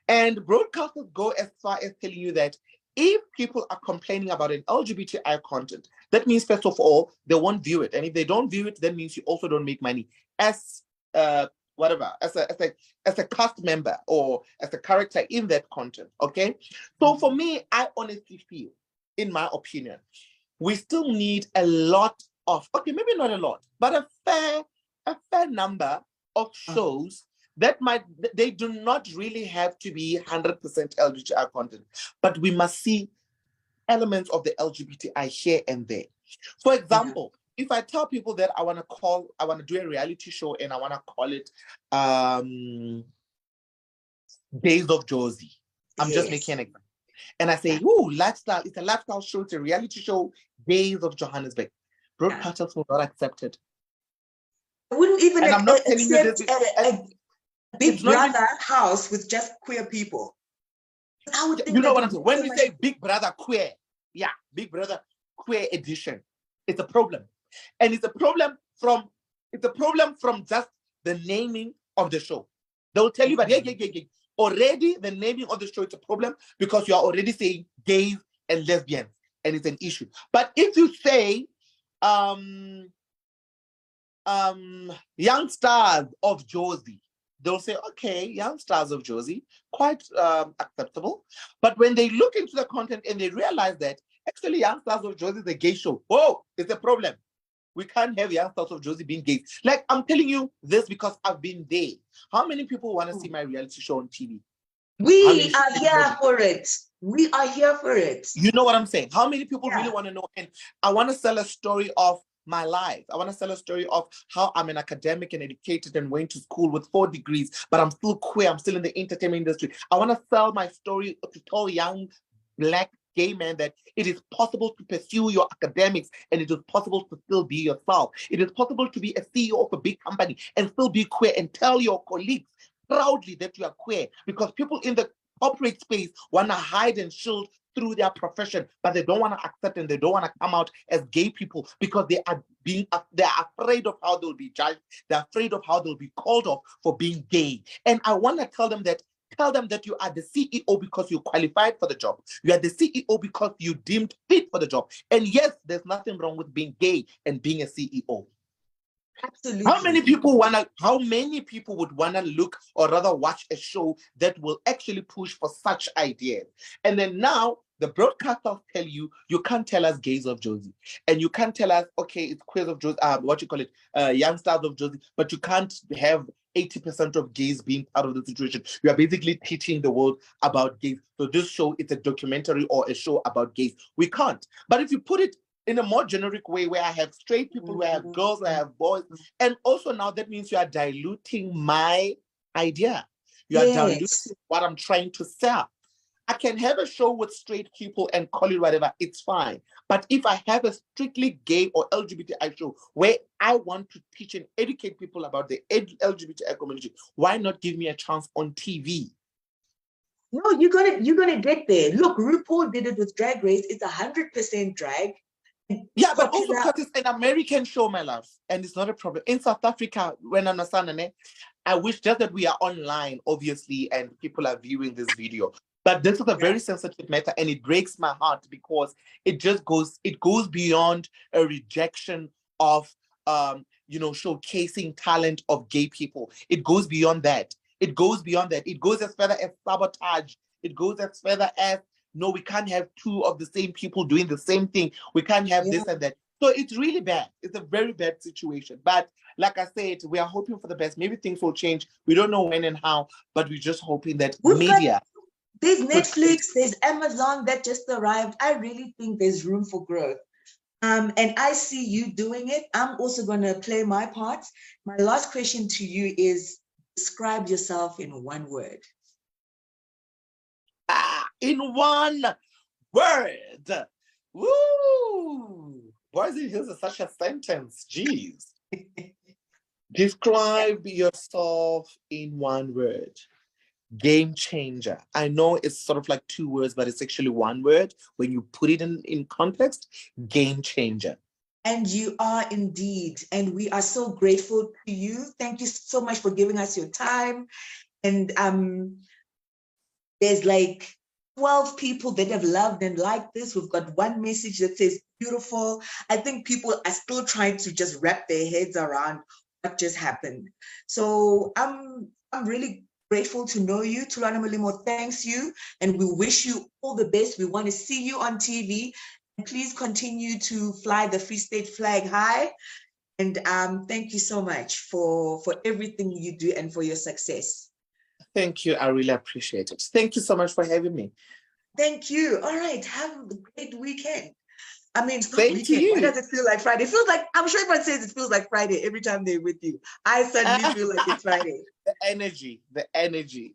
Speaker 2: And broadcasters go as far as telling you that if people are complaining about an LGBTI content, that means, first of all, they won't view it. And if they don't view it, that means you also don't make money as as a cast member or as a character in that content, okay? So for me, I honestly feel, in my opinion, we still need a lot of, okay, maybe not a lot, but a fair number of shows that they do not really have to be 100% LGBTI content, but we must see elements of the LGBTI here and there. For example, if I tell people that I want to do a reality show and I want to call it Days of Josie, I'm just making an example. And I say, ooh, lifestyle, it's a lifestyle show, it's a reality show, Days of Johannesburg. Broadcasters will not accept it.
Speaker 1: I wouldn't even
Speaker 2: and I'm not telling you this,
Speaker 1: a Big Brother house with just queer people. I would think,
Speaker 2: you know what I'm saying? When we say Big Brother queer, Big Brother queer edition, it's a problem. And it's a problem from just the naming of the show. They'll tell you that already the naming of the show is a problem because you are already saying gays and lesbians, and it's an issue. But if you say Young Stars of Josie, they'll say, okay, Young Stars of Josie, quite acceptable. But when they look into the content and they realize that actually Young Stars of Josie is a gay show, whoa, it's a problem. We can't have Young Stars of Josie being gay. Like, I'm telling you this because I've been there. How many people want to see my reality show on TV?
Speaker 1: We are here for it. We are here for it.
Speaker 2: You know what I'm saying? How many people really want to know? And I want to sell a story of my life. I want to tell a story of how I'm an academic and educated and went to school with 4 degrees, but I'm still queer. I'm still in the entertainment industry. I want to sell my story to tell young Black gay men that it is possible to pursue your academics and it is possible to still be yourself. It is possible to be a CEO of a big company and still be queer, and tell your colleagues proudly that you are queer, because people in the corporate space want to hide and shield through their profession, but they don't want to accept and they don't want to come out as gay people because they're afraid of how they'll be judged. They're afraid of how they'll be called off for being gay. And I want to tell them that you are the CEO because you qualified for the job. You are the CEO because you deemed fit for the job. And yes, there's nothing wrong with being gay and being a CEO.
Speaker 1: Absolutely.
Speaker 2: How many people would wanna look or rather watch a show that will actually push for such ideas? And then now the broadcasters tell you, you can't tell us gays of Josie, and you can't tell us, okay, it's queers of Josie, young stars of Josie, but you can't have 80% of gays being part of the situation. You are basically teaching the world about gays. So this show, it's a documentary or a show about gays. We can't. But if you put it in a more generic way, where I have straight people, where I have girls, where I have boys, and also now that means you are diluting my idea. You are diluting what I'm trying to sell. I can have a show with straight people and call it whatever, it's fine. But if I have a strictly gay or LGBTI show where I want to teach and educate people about the LGBTI community, why not give me a chance on TV?
Speaker 1: No, you're gonna get there. Look, RuPaul did it with Drag Race. It's 100% drag.
Speaker 2: Yeah, but also because it's an American show, my love, and it's not a problem. In South Africa, when I'm Nosana, I wish just that we are online, obviously, and people are viewing this video. But this is a very sensitive matter, and it breaks my heart because it goes beyond a rejection of showcasing talent of gay people. It goes beyond that. It goes as further as sabotage. It goes as further as, no, we can't have two of the same people doing the same thing. We can't have this and that. So it's really bad. It's a very bad situation. But like I said, we are hoping for the best. Maybe things will change. We don't know when and how, but we're just hoping that media.
Speaker 1: There's Netflix, there's Amazon that just arrived. I really think there's room for growth. And I see you doing it. I'm also going to play my part. My last question to you is, describe yourself in one word.
Speaker 2: In one word. Woo! Boys and girls is such a sentence. Jeez. Describe yourself in one word. Game changer. I know it's sort of like two words, but it's actually one word when you put it in context. Game changer.
Speaker 1: And you are indeed. And we are so grateful to you. Thank you so much for giving us your time. And there's like 12 people that have loved and liked this. We've got one message that says beautiful. I think people are still trying to just wrap their heads around what just happened. So I'm really grateful to know you. Tholwana Molemo thanks you, and we wish you all the best. We want to see you on TV. And please continue to fly the Free State flag high. And thank you so much for everything you do and for your success.
Speaker 2: Thank you. I really appreciate it. Thank you so much for having me.
Speaker 1: Thank you. All right. Have a great weekend. I mean, it's not
Speaker 2: Same to
Speaker 1: weekend.
Speaker 2: you.
Speaker 1: Why does it feel like Friday? It feels like, I'm sure everyone says it feels like Friday every time they're with you. I suddenly feel like it's Friday.
Speaker 2: The energy.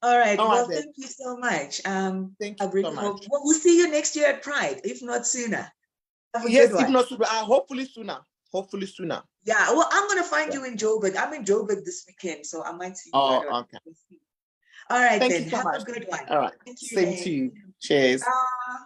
Speaker 1: All right.
Speaker 2: All
Speaker 1: Well,
Speaker 2: right,
Speaker 1: thank you so much.
Speaker 2: thank
Speaker 1: I
Speaker 2: you
Speaker 1: really
Speaker 2: so
Speaker 1: hope
Speaker 2: much.
Speaker 1: we'll see you next year at Pride, if not sooner. Have a
Speaker 2: Yes,
Speaker 1: good
Speaker 2: if
Speaker 1: one.
Speaker 2: not sooner, hopefully sooner. Hopefully sooner.
Speaker 1: Yeah. Well, I'm gonna find
Speaker 2: Yeah.
Speaker 1: you in Joburg. I'm in Joburg this weekend, so I might see you. I
Speaker 2: Oh,
Speaker 1: don't know.
Speaker 2: okay.
Speaker 1: We'll see. All right,
Speaker 2: Thank
Speaker 1: then.
Speaker 2: you so
Speaker 1: Have a
Speaker 2: much.
Speaker 1: good one.
Speaker 2: All right.
Speaker 1: Thank you.
Speaker 2: Same to you. Cheers.
Speaker 1: Bye.